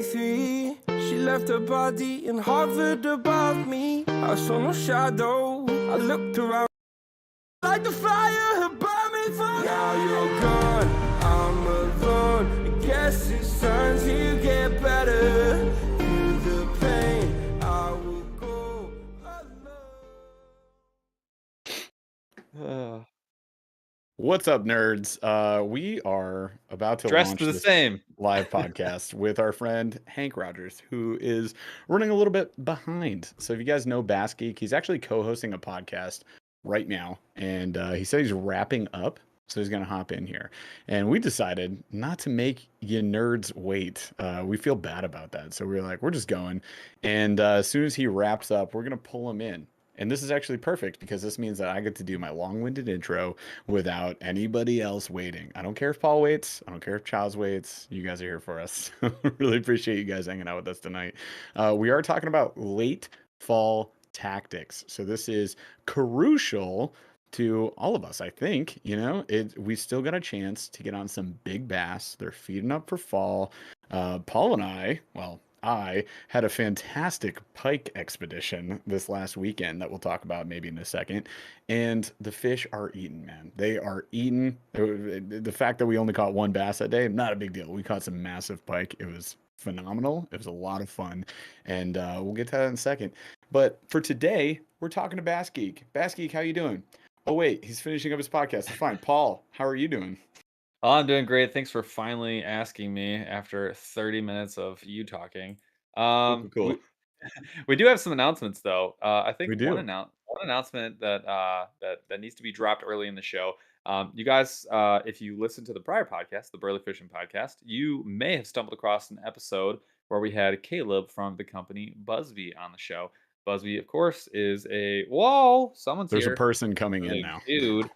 She left her body and hovered above me. I saw no shadow. I looked around like the fire had burned me for. Now you're gone, I'm alone. I guess it's time to get better. Through the pain, I will go alone. What's up, nerds? We are about to Dressed launch the this same. live podcast with our friend Hank Rogers, who is running a little bit behind. So if you guys know Bass Geek, he's actually co-hosting a podcast right now, and he said he's wrapping up, so he's gonna hop in here. And we decided not to make you nerds wait. We feel bad about that, so we were like, we're just going. And as soon as he wraps up, we're gonna pull him in. And this is actually perfect because this means that I get to do my long-winded intro without anybody else waiting. I don't care if Paul waits. I don't care if Chaz waits. You guys are here for us. Really appreciate you guys hanging out with us tonight. We are talking about late fall tactics. So this is crucial to all of us, I think. You know, we still got a chance to get on some big bass. They're feeding up for fall. Paul and I had a fantastic pike expedition this last weekend that we'll talk about maybe in a second. And the fish are eaten, man. They are eaten. The fact that we only caught one bass that day, not a big deal. We caught some massive pike. It was phenomenal. It was a lot of fun. And we'll get to that in a second. But for today, we're talking to Bass Geek. Bass Geek, how you doing? Oh, wait, he's finishing up his podcast. It's fine. Paul, how are you doing? Oh, I'm doing great. Thanks for finally asking me after 30 minutes of you talking. Cool. We do have some announcements though. I think We one do. announcement that needs to be dropped early in the show. You guys, if you listen to the prior podcast, the Burley Fishing podcast, you may have stumbled across an episode where we had Caleb from the company Busby on the show. Busby, of course, is someone's There's here. a person coming in Big now. dude.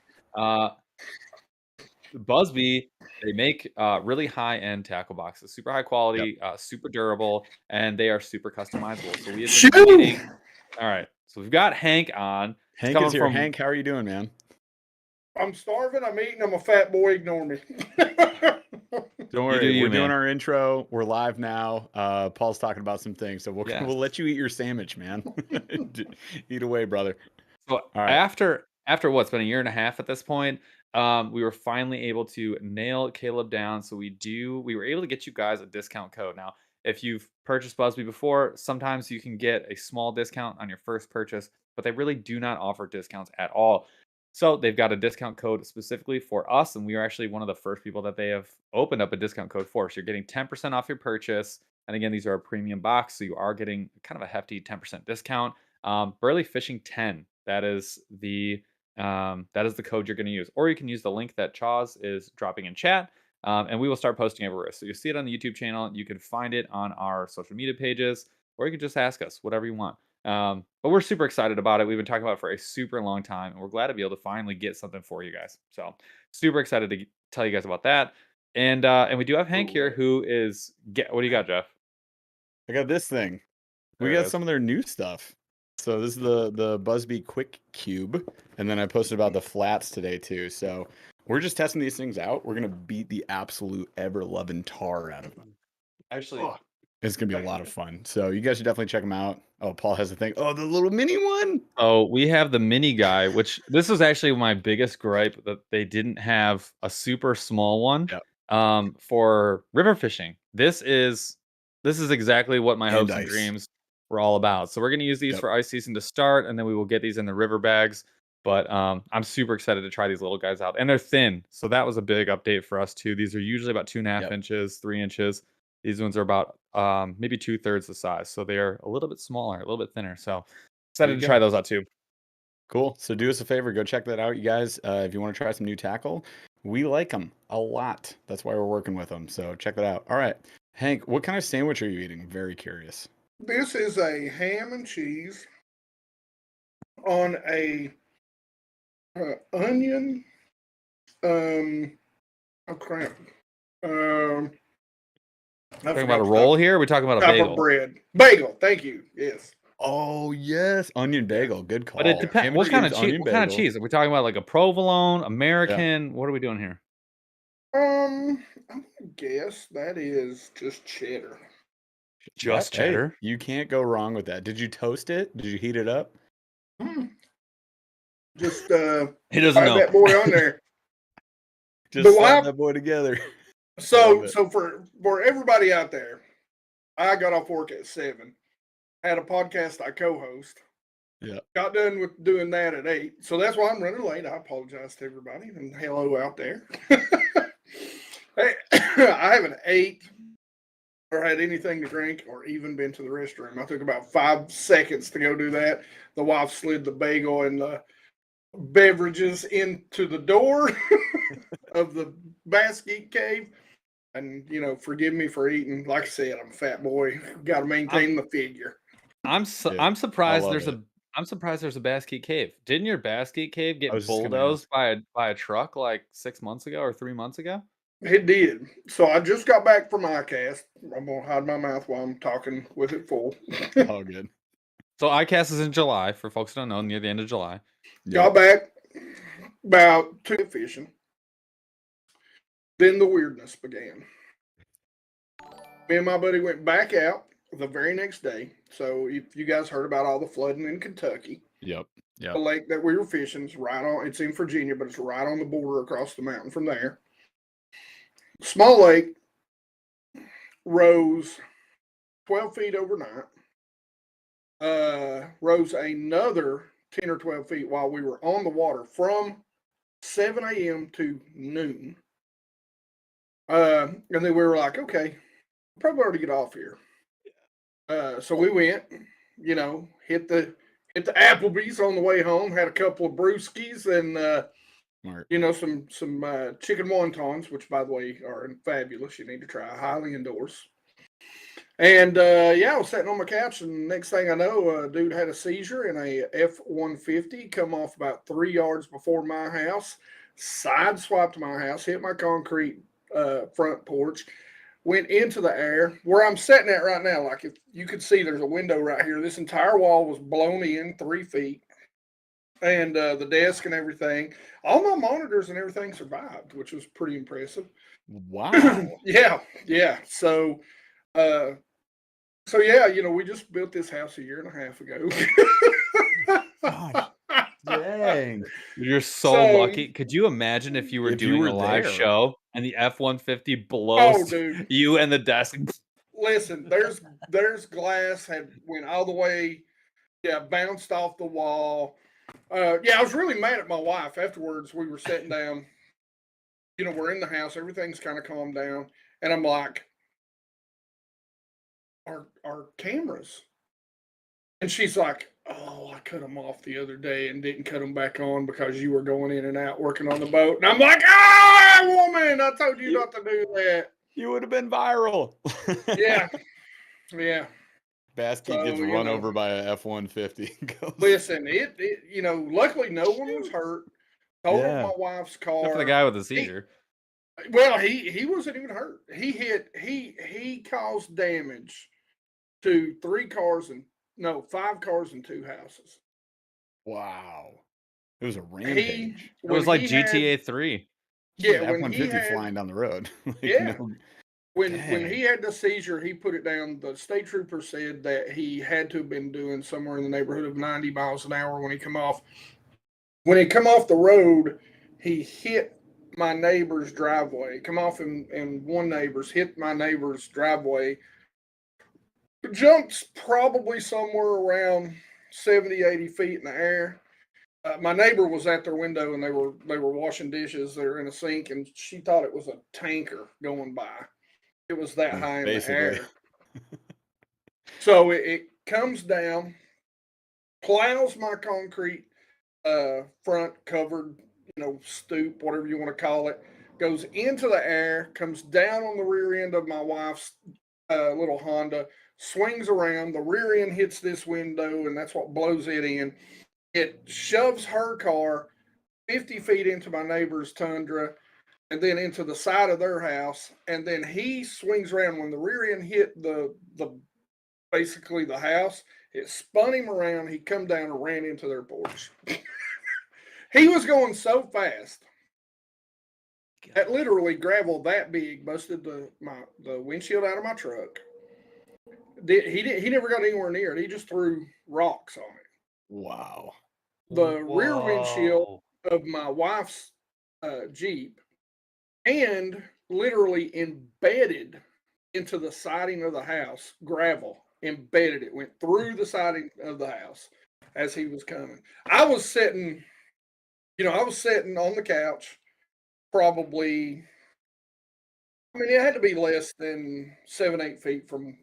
Busby, they make really high-end tackle boxes, super high quality, super durable, and they are super customizable. So we have been waiting. All right, so we've got Hank on. Hank is here. Hank, how are you doing, man? I'm starving. I'm eating. I'm a fat boy. Ignore me. Don't worry. We're doing man. our intro. We're live now. Paul's talking about some things, so we'll let you eat your sandwich, man. Eat away, brother. So All right. after what's been a year and a half at this point, we were finally able to nail Caleb down. So we were able to get you guys a discount code. Now, if you've purchased Busby before, sometimes you can get a small discount on your first purchase, but they really do not offer discounts at all. So they've got a discount code specifically for us, and we are actually one of the first people that they have opened up a discount code for. So you're getting 10% off your purchase. And again, these are a premium box, so you are getting kind of a hefty 10% discount. Burley Fishing 10. That is the code you're going to use, or you can use the link that Chaz is dropping in chat, and we will start posting everywhere. So you see it on the YouTube channel. You can find it on our social media pages, or you can just ask us whatever you want. But we're super excited about it. We've been talking about it for a super long time, and we're glad to be able to finally get something for you guys. So super excited to tell you guys about that. And we do have Hank here, who is what do you got, Jeff? I got this thing. We got some of their new stuff. So this is the Busby Quick Cube, and then I posted about the flats today too. So we're just testing these things out. We're gonna beat the absolute ever-loving tar out of them. Actually, it's gonna be a lot of fun. So you guys should definitely check them out. Oh, Paul has a thing. Oh, the little mini one. Oh, we have the mini guy, which this is actually my biggest gripe, that they didn't have a super small one. For river fishing. This is exactly what my hopes and dreams were all about. So we're going to use these for ice season to start, and then we will get these in the river bags. But I'm super excited to try these little guys out, and they're thin. So that was a big update for us too. These are usually about 2.5 inches, 3 inches. These ones are about maybe 2/3 the size. So they are a little bit smaller, a little bit thinner. So excited to try those out too. Cool. So do us a favor, go check that out, you guys. If you want to try some new tackle, we like them a lot. That's why we're working with them. So check that out. All right, Hank, what kind of sandwich are you eating? I'm very curious. This is a ham and cheese on a onion. Oh crap. Talking about a roll here? We're talking about a bagel. Bread. Bagel. Thank you. Yes. Oh yes, onion bagel. Good call. But it depends. What kind of cheese? What kind of cheese? Are we talking about like a provolone, American? What are we doing here? I'm gonna guess that is just cheddar. Just Hey, cheddar. you can't go wrong with that. Did you toast it? Did you heat it up? Just He doesn't slide know. that boy on there. Just The slap wife- that boy together. So love it. so for everybody out there, I got off work at 7. Had a podcast I co-host. Yeah. Got done with doing that at 8. So that's why I'm running late. I apologize to everybody and hello out there. Hey, I haven't ate or had anything to drink or even been to the restroom. I took about 5 seconds to go do that. The wife slid the bagel and the beverages into the door of the basket cave. And, you know, forgive me for eating. Like I said, I'm a fat boy. Got to maintain the figure. I'm Yeah, I'm surprised love there's it. a I'm surprised there's a Basket Cave. Didn't your Basket Cave I get was just gonna bulldozed by a truck like 6 months ago or 3 months ago? It did. So I just got back from ICAST. I'm going to hide my mouth while I'm talking with it full. All good. So ICAST is in July, for folks who don't know, near the end of July. Got back about 2 fishing. Then the weirdness began. Me and my buddy went back out the very next day. So if you guys heard about all the flooding in Kentucky, Yep. the lake that we were fishing is right on. It's in Virginia, but it's right on the border across the mountain from there. Small lake rose 12 feet overnight. Rose another 10 or 12 feet while we were on the water from 7 a.m. to noon. And then we were like, okay, probably ought to get off here. So we went, you know, hit the Applebee's on the way home, had a couple of brewskis and Smart. you know, some chicken wontons, which by the way are fabulous. You need to try, highly endorse. And yeah, I was sitting on my couch, and next thing I know, a dude had a seizure in a F-150, come off about 3 yards before my house, sideswiped my house, hit my concrete front porch, went into the air where I'm sitting at right now. Like if you could see, there's a window right here. This entire wall was blown in 3 feet, and the desk and everything. All my monitors and everything survived, which was pretty impressive. Wow. Yeah. So yeah, you know, we just built this house a year and a half ago. Gosh, dang. You're so So- lucky. Could you imagine if you were If you doing were a live there. show and the F-150 Oh, blows dude. you and the desk? Listen, there's glass had went all the way, bounced off the wall. Yeah, I was really mad at my wife afterwards. We were sitting down, you know, we're in the house, everything's kind of calmed down, and I'm like, our cameras. And she's like, oh, I cut them off the other day and didn't cut them back on because you were going in and out working on the boat. And I'm like, woman, I told you not to do that. You would have been viral. Yeah. Basket So, gets you run know. over by a F-150. Listen, it you know, luckily no one was hurt. Totaled Yeah. my wife's Except for the car. guy with the seizure. Well, he wasn't even hurt. He caused damage to 5 cars and 2 houses. Wow. It was a rampage. It was like GTA 3. Yeah, An when he F-150 had flying down the road. Like, Yeah. no- when Dang. he had the seizure, he put it down. The state trooper said that he had to have been doing somewhere in the neighborhood of 90 miles an hour when he come off. When he come off the road, he hit my neighbor's driveway. Come off and one neighbor's hit my neighbor's driveway. Jumps probably somewhere around 70, 80 feet in the air. My neighbor was at their window and they were washing dishes. They were in a sink, and she thought it was a tanker going by. It was that high in the air. So it comes down, plows my concrete front covered, you know, stoop, whatever you want to call it, goes into the air, comes down on the rear end of my wife's little Honda, swings around, the rear end hits this window, and that's what blows it in. It shoves her car 50 feet into my neighbor's Tundra and then into the side of their house. And then he swings around. When the rear end hit the basically the house, it spun him around. He come down and ran into their porch. He was going so fast that literally gravel that big busted the windshield out of my truck. He never got anywhere near it. He just threw rocks on it. Wow. The rear windshield Whoa. of my wife's Jeep, and literally embedded into the siding of the house, gravel embedded it, went through the siding of the house as he was coming. I was sitting on the couch, probably. I mean, it had to be less than 7, 8 feet from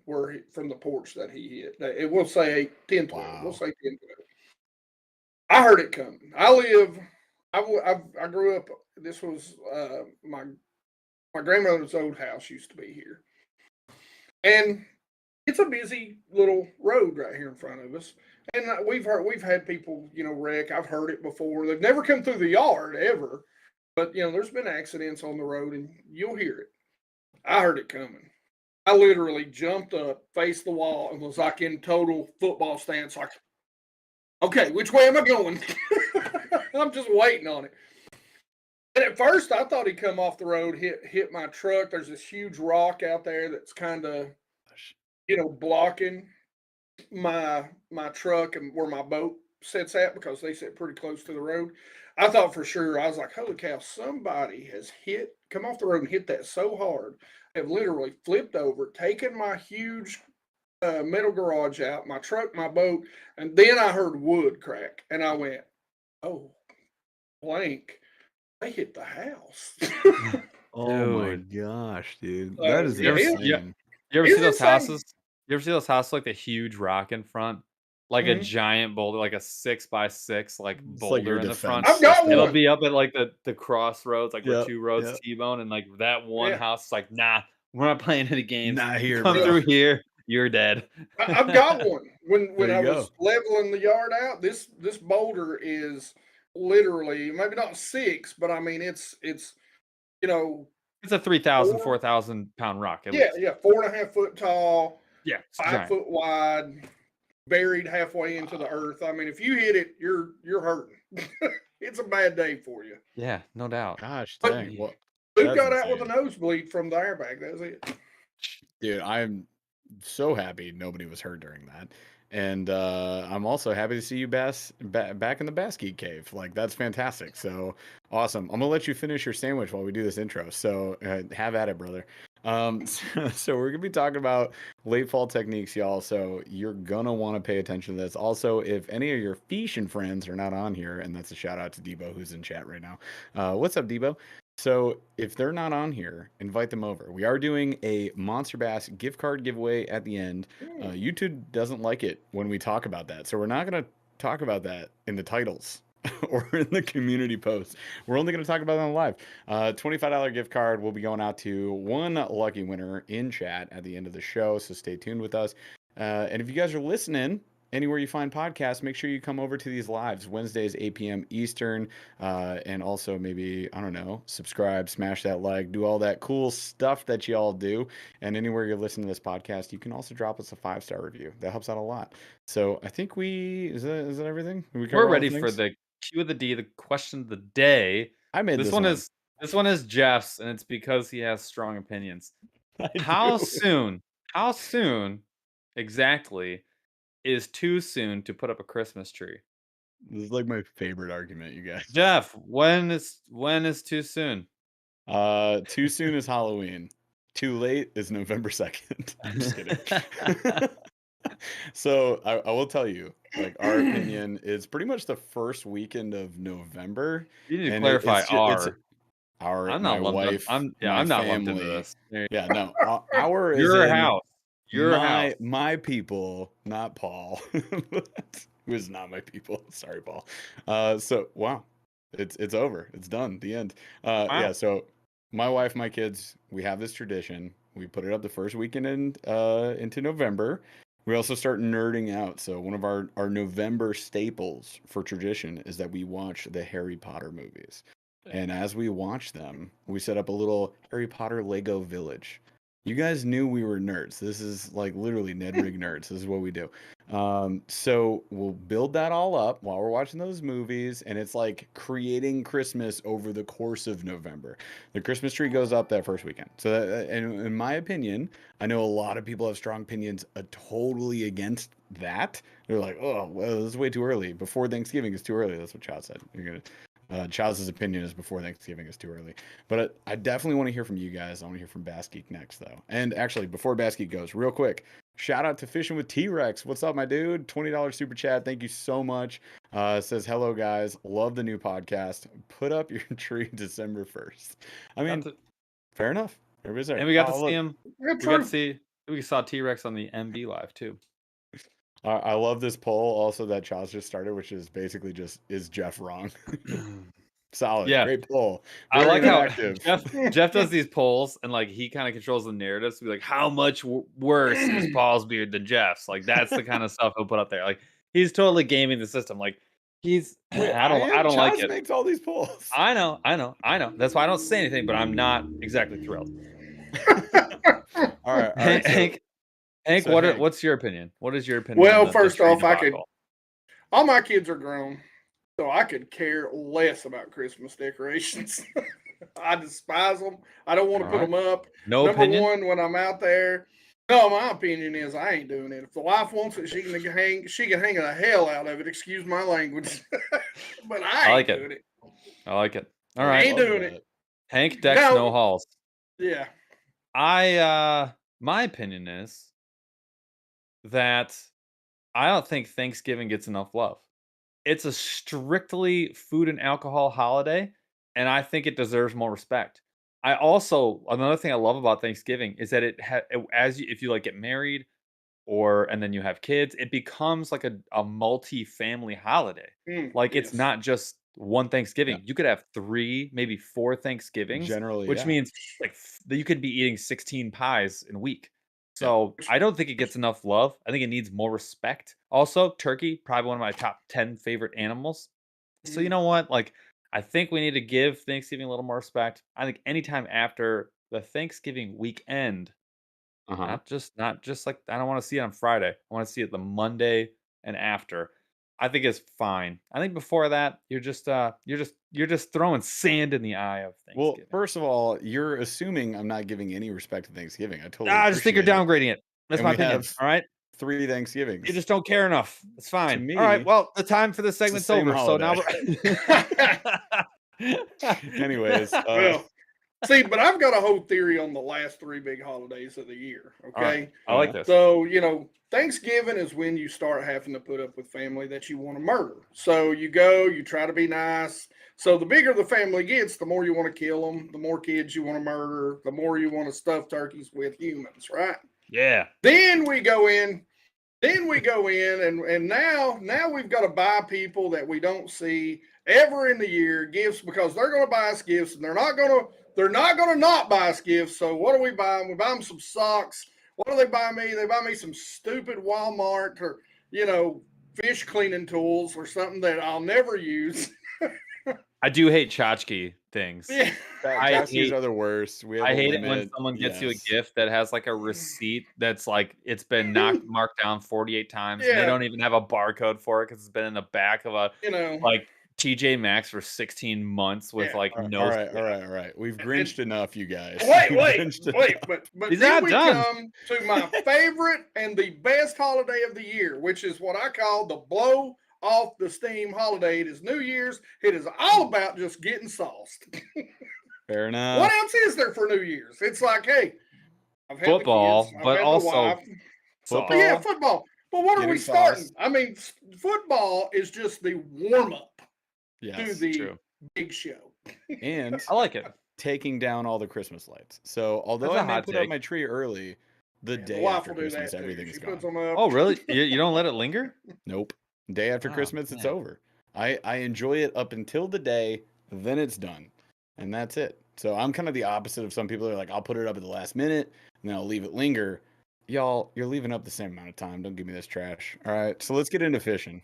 from the porch that he hit. It will say 8, 10, 12. We'll Wow. say 10, 12. I heard it coming. I grew up. This was my grandmother's old house used to be here, and it's a busy little road right here in front of us. And we've had people wreck. I've heard it before. They've never come through the yard ever, but there's been accidents on the road, and you'll hear it. I heard it coming. I literally jumped up, faced the wall, and was like in total football stance, like, okay, which way am I going? I'm just waiting on it. And at first, I thought he'd come off the road, hit my truck. There's this huge rock out there that's kind of, blocking my truck and where my boat sits at, because they sit pretty close to the road. I thought for sure. I was like, holy cow, somebody has come off the road and hit that so hard, have literally flipped over, taken my huge metal garage out, my truck, my boat, and then I heard wood crack, and I went, oh, blank. They hit the house. Oh my Dude. gosh, dude. That is You ever, it's, you, insane. you ever it's see those insane. houses? You ever see those houses like the huge rock in front? Like a Mhm. giant boulder, like a 6x6 like It's like your boulder in the front. defense I've got It'll system. one. be up at like the crossroads, like where Yep. two roads Yep. T-bone, and like that one Yeah, house is like, nah, we're not playing any games. Not You here, come yeah. bro. through here, you're dead. I've got one. There When I you was go. leveling the yard out, this boulder is literally maybe not 6, but I mean it's you know It's a 3,000, 4, 4,000 pound rock at yeah, least. yeah, 4.5 foot tall, Yeah, it's 5 giant. foot wide, buried halfway into the earth. I mean, if you hit it, you're hurting. It's a bad day for you. Yeah, no doubt. Gosh But dang. Well, who that's got out with a insane. nosebleed from the airbag? That was it. Dude, I'm so happy nobody was hurt during that. And I'm also happy to see you back in the Bass Geek Cave. Like, that's fantastic. So awesome. I'm going to let you finish your sandwich while we do this intro. So have at it, brother. So we're going to be talking about late fall techniques, y'all. So you're going to want to pay attention to this. Also, if any of your fishing friends are not on here, and that's a shout out to Debo who's in chat right now. What's up, Debo? So if they're not on here, invite them over. We are doing a Monster Bass gift card giveaway at the end. YouTube doesn't like it when we talk about that, so we're not going to talk about that in the titles or in the community post. We're only going to talk about it on live. $25 gift card will be going out to one lucky winner in chat at the end of the show, so stay tuned with us. And if you guys are listening anywhere you find podcasts, make sure you come over to these lives Wednesdays 8 p.m. Eastern, and also maybe, I don't know, subscribe, smash that like, do all that cool stuff that y'all do. And anywhere you're listening to this podcast, you can also drop us a 5-star review. That helps out a lot. So I think is that everything? Did we cover We're all the ready for things? the Q of the D, the question of the day. I made This this one one. is Jeff's, and it's because he has strong opinions. I How do. soon exactly is too soon to put up a Christmas tree? This is like my favorite argument, you guys. Jeff, when is too soon? Too soon is Halloween. Too late is November 2nd. I'm just kidding. So I will tell you, like, our opinion is pretty much the first weekend of November, You need to and clarify it's I'm my not lumped on. wife, I'm my not lumped into family. this. There you Yeah, go. no, our is Your in house. Your house. my people, not Paul, who is not my people. Sorry, Paul. So wow, it's over. It's done. The end. Wow. Yeah. So my wife, my kids, we have this tradition. We put it up the first weekend into November. We also start nerding out. So one of our November staples for tradition is that we watch the Harry Potter movies. And as we watch them, we set up a little Harry Potter Lego village. You guys knew we were nerds. This is like literally Ned Rig nerds. This is what we do. So we'll build that all up while we're watching those movies, and it's like creating Christmas over the course of November. The Christmas tree goes up that first weekend. So, and in my opinion, I know a lot of people have strong opinions totally against that. They're like, oh, well, this is way too early. Before Thanksgiving is too early. That's what Chad said. You're gonna. Chaz's opinion is before Thanksgiving is too early. But I definitely want to hear from you guys. I want to hear from Bass Geek next, though. And actually, before Bass Geek goes, real quick, shout out to Fishing with T-Rex. What's up, my dude? $20 super chat. Thank you so much. Says, hello, guys. Love the new podcast. Put up your tree December 1st. I mean, fair enough. Everybody's there. And we got to see him. Good We saw T-Rex on the MB live too. I love this poll also that Chaz just started, which is basically just, is Jeff wrong? Solid. Yeah. Great poll. I Very like how interactive. Jeff does these polls and like he kind of controls the narrative. So be like, how much worse is Paul's beard than Jeff's? Like that's the kind of stuff he'll put up there. Like he's totally gaming the system. Like he's Wait, I don't like Chaz it. makes all these polls. I know. That's why I don't say anything, but I'm not exactly thrilled. All right. Hank, so Hank. what's your opinion? What is your opinion? Well, on first tree off, debacle? all my kids are grown, so I could care less about Christmas decorations. I despise them. I don't want to put them up. No Number opinion? one, when I'm out there, no, my opinion is I ain't doing it. If the wife wants it, she can hang the hell out of it. Excuse my language, but I like ain't it. doing it. I like it. All I right. ain't doing it. Hank decks Now- no halls. Yeah. My opinion is that I don't think Thanksgiving gets enough love. It's a strictly food and alcohol holiday, and I think it deserves more respect. I also another thing I love about Thanksgiving is that if you like get married and then you have kids, it becomes like a multi-family holiday. Like it's Yes. not just one Thanksgiving. Yeah. You could have 3, maybe 4 Thanksgivings, Generally, which yeah. means like that you could be eating 16 pies in a week. So I don't think it gets enough love. I think it needs more respect. Also, turkey, probably one of my top 10 favorite animals. So you know what? Like, I think we need to give Thanksgiving a little more respect. I think anytime after the Thanksgiving weekend, not just like I don't want to see it on Friday. I want to see it the Monday and after. I think it's fine. I think before that, you're just throwing sand in the eye of Well, Thanksgiving. first of all, you're assuming I'm not giving any respect to Thanksgiving. I totally I just think you're appreciate it. downgrading it. That's And my we opinion. have All right. 3 Thanksgivings. You just don't care enough. It's fine. me, All right. Well, the time for this segment's same over. So now Anyways, Well, see, but I've got a whole theory on the last 3 big holidays of the year. Okay. I like this. So, Thanksgiving is when you start having to put up with family that you want to murder. So you go, you try to be nice. So the bigger the family gets, the more you want to kill them, the more kids you want to murder, the more you want to stuff turkeys with humans, right? Yeah. Then we go in, and now we've got to buy people that we don't see ever in the year gifts because they're going to buy us gifts and they're not going to not buy us gifts. So what do we buy them? We buy them some socks. What do they buy me? They buy me some stupid Walmart or, fish cleaning tools or something that I'll never use. I do hate tchotchke things. Yeah. Tchotchkes are the worst. We have I a hate it when limit. someone gets you a Yes. gift that has like a receipt that's like it's been marked down 48 times. And they Yeah. don't even have a barcode for it because it's been in the back of a like TJ Maxx for 16 months with Yeah. like All no. right. We've grinched enough, you guys. Wait, but He's then not we done. come to my favorite and the best holiday of the year, which is what I call the blow off the steam holiday. It is New Year's. It is all about just getting sauced. Fair enough. What else is there for New Year's? It's like, hey, I've had Football, the kids, I've but had also the wife. Football. Yeah, football. But what are Getting we starting? sauced. I mean, football is just the warm up to Yes. the true. big show. And I like it. taking down all the Christmas lights. So although That's a I may hot put up take. my tree early, the The day wife after will do that Christmas, too. everything's She gone. puts them up. Oh, really? You don't let it linger? Nope. Day after Oh, Christmas, it's man. over. I enjoy it up until the day, then it's done. And that's it. So I'm kind of the opposite of some people that are like, I'll put it up at the last minute and then I'll leave it linger. Y'all, you're leaving up the same amount of time. Don't give me this trash. All right. So let's get into fishing.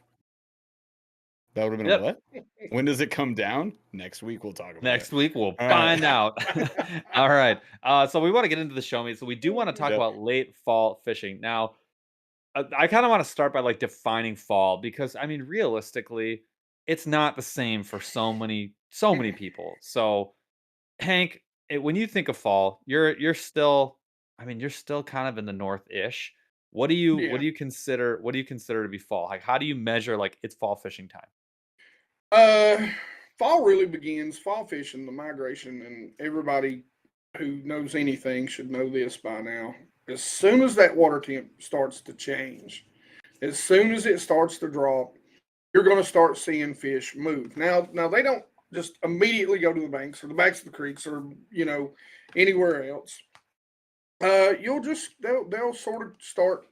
That would have been Yep. a what? When does it come down? Next week we'll talk about Next it. week we'll All find right. out. All right. So we want to get into the show me. So we do want to talk Yep. about late fall fishing. Now, I kind of want to start by like defining fall because I mean, realistically, it's not the same for so many people. So Hank, when you think of fall, you're still, I mean, you're still kind of in the north-ish. What Yeah. do you consider to be fall? Like, how do you measure like it's fall fishing time? Uh, Fall really begins, fall fishing, the migration, and everybody who knows anything should know this by now. As soon as that water temp starts to change, as soon as it starts to drop, you're going to start seeing fish move. Now they don't just immediately go to the banks or the banks of the creeks or anywhere else. You'll just they'll sort of start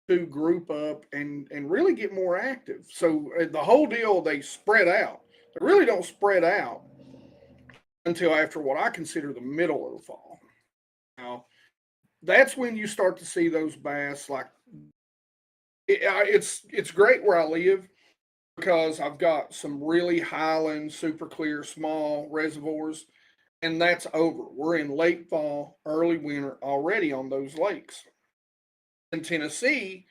to group up and really get more active. So the whole deal, they spread out. They really don't spread out until after what I consider the middle of the fall. Now that's when you start to see those bass. Like it's great where I live because I've got some really highland, super clear, small reservoirs, and that's over. We're in late fall, early winter already on those lakes. In Tennessee,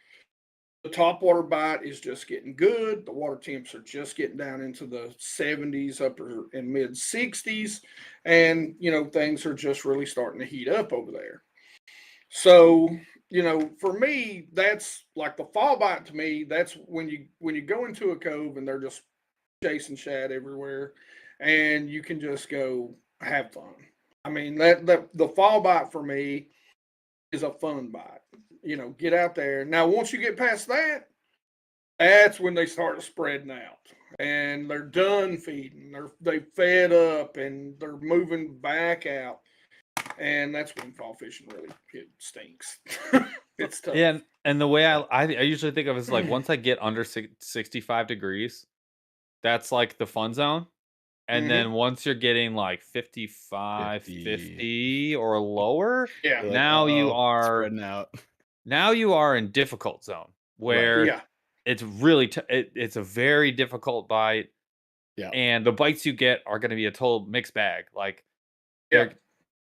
the topwater bite is just getting good. The water temps are just getting down into the 70s, upper and mid 60s, and things are just really starting to heat up over there. So, for me, that's like the fall bite to me. That's when you go into a cove and they're just chasing shad everywhere, and you can just go have fun. I mean that the fall bite for me is a fun bite. Get out there. Now, once you get past that, that's when they start spreading out, and they're done feeding. They fed up and they're moving back out, and that's when fall fishing really it stinks. It's tough. Yeah, and the way Yeah. I usually think of it is like once I get under 65 degrees, that's like the fun zone. And then Hmm. once you're getting like 55, 50. 50 or lower, Yeah, You're like, now you uh-oh, are spreading out. now you are in difficult zone Right. where yeah, it's really it's a very difficult bite, Yeah. and the bites you get are going to be a total mixed bag. Like yeah, they're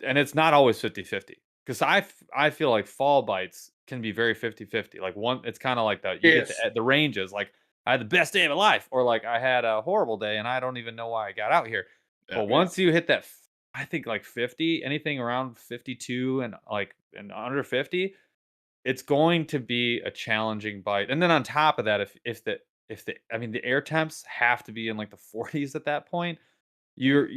and it's not always 50-50 because I feel like fall bites can be very 50-50. Like one, it's kind of like that you get yes, the ranges. Like I had the best day of my life, or like I had a horrible day and I don't even know why I got out here. Yeah. But yeah, once you hit that, I think like 50, anything around 52 and like and under 50, it's going to be a challenging bite. And then on top of that, if the I mean the air temps have to be in like the 40s at that point, you're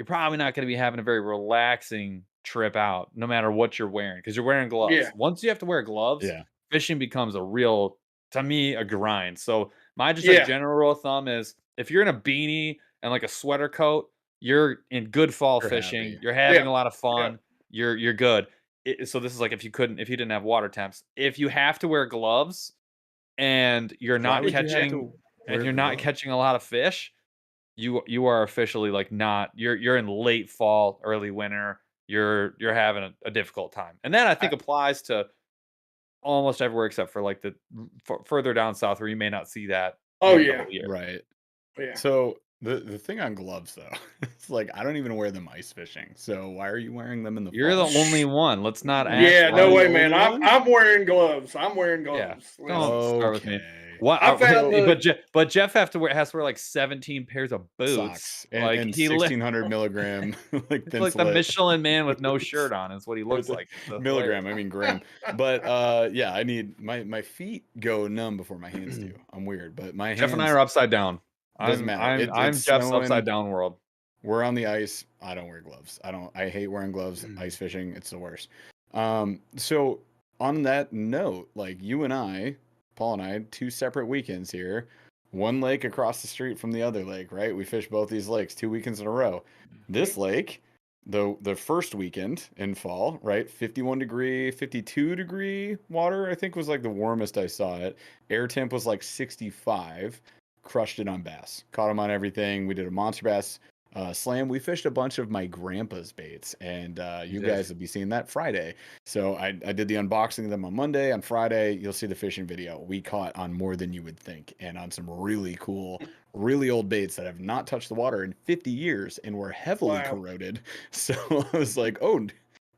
probably not gonna be having a very relaxing trip out, no matter what you're wearing, because 'cause you're wearing yeah, gloves. Once you have to wear gloves, Yeah. fishing becomes a real to me, a grind. So, my just a yeah, general rule of thumb is if you're in a beanie and, like, a sweater coat, you're in good fall You're fishing, happy. you're having yeah, a lot of yeah, fun, you're good. So this is like if you didn't have water temps. If you have to wear gloves and Why would you have to wear you're not gloves? catching a lot of fish, you are officially like not you're in late fall, early winter. You're having a difficult time, and that I I- think applies to almost everywhere except for like the further down south where you may not see that oh even the yeah, whole year. Right. yeah. So the thing on gloves though, it's like I don't even wear them ice fishing. So why are you wearing them in the You're the fall? only one. Let's not act Yeah, Am I no like the way, only man. I'm one? I'm wearing gloves. I'm wearing yeah. gloves. Don't Listen, start with me. Okay. What? I found So the But Jeff has to wear like 17 pairs of boots. socks Like and he li- 1600 milligram like It's like the thinsulate Michelin man with no shirt on is what he with looks the like. It's hilarious. milligram. I mean gram. But yeah, I need my feet go numb before my hands do. I'm weird, but my Jeff and I hands are upside down. doesn't I'm matter. I'm It's I'm Jeff's upside snowing. down world. We're on the ice. I don't wear gloves. I hate wearing gloves. Ice fishing, it's the worst. So on that note, like you and I, Paul and I, had two separate weekends here. One lake across the street from the other lake, right? We fished both these lakes 2 weekends in a row. This lake, the first weekend in fall, right? 51 degree, 52 degree water, I think was like the warmest I saw it. Air temp was like 65. Crushed it on bass. Caught them on everything. We did a monster bass Slam, we fished a bunch of my grandpa's baits, and you guys will be seeing that Friday. So I did the unboxing of them on Monday. On Friday, you'll see the fishing video. We caught on more than you would think, and on some really cool, really old baits that have not touched the water in 50 years and were heavily Wow. corroded. So I was like, oh,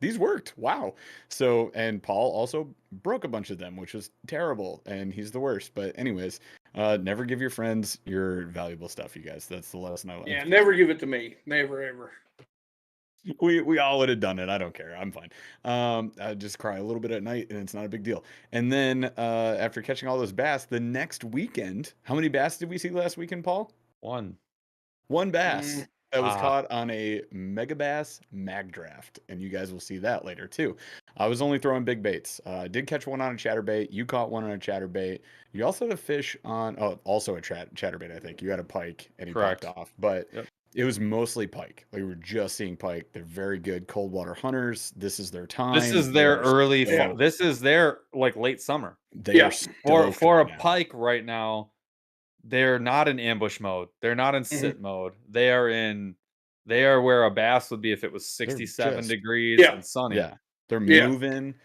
these worked. Wow. So, and Paul also broke a bunch of them, which was terrible, and he's the worst. But anyways, never give your friends your valuable stuff, you guys. That's the lesson I learned. Yeah, never give it to me. Never ever. We all would have done it. I don't care. I'm fine. I just cry a little bit at night, and it's not a big deal. And then after catching all those bass, the next weekend, how many bass did we see last weekend, Paul? One. One bass that was Ah. caught on a Mega Bass Mag Draft, and you guys will see that later too. I was only throwing big baits. I did catch one on a chatterbait. You caught one on a chatterbait. You also had a fish on, also a chatterbait. I think you had a pike, and he Correct. popped off, but. Yep. It was mostly pike. Like, we were just seeing pike. They're very good cold water hunters. This is their time. This is their They are early fall. stoked. This is their like late summer. They Yeah. are stoked For a right now. pike right now, they're not in ambush mode. They're not in sit mode. They are where a bass would be if it was 67 just- degrees Yeah. and sunny. Yeah, they're Yeah. moving.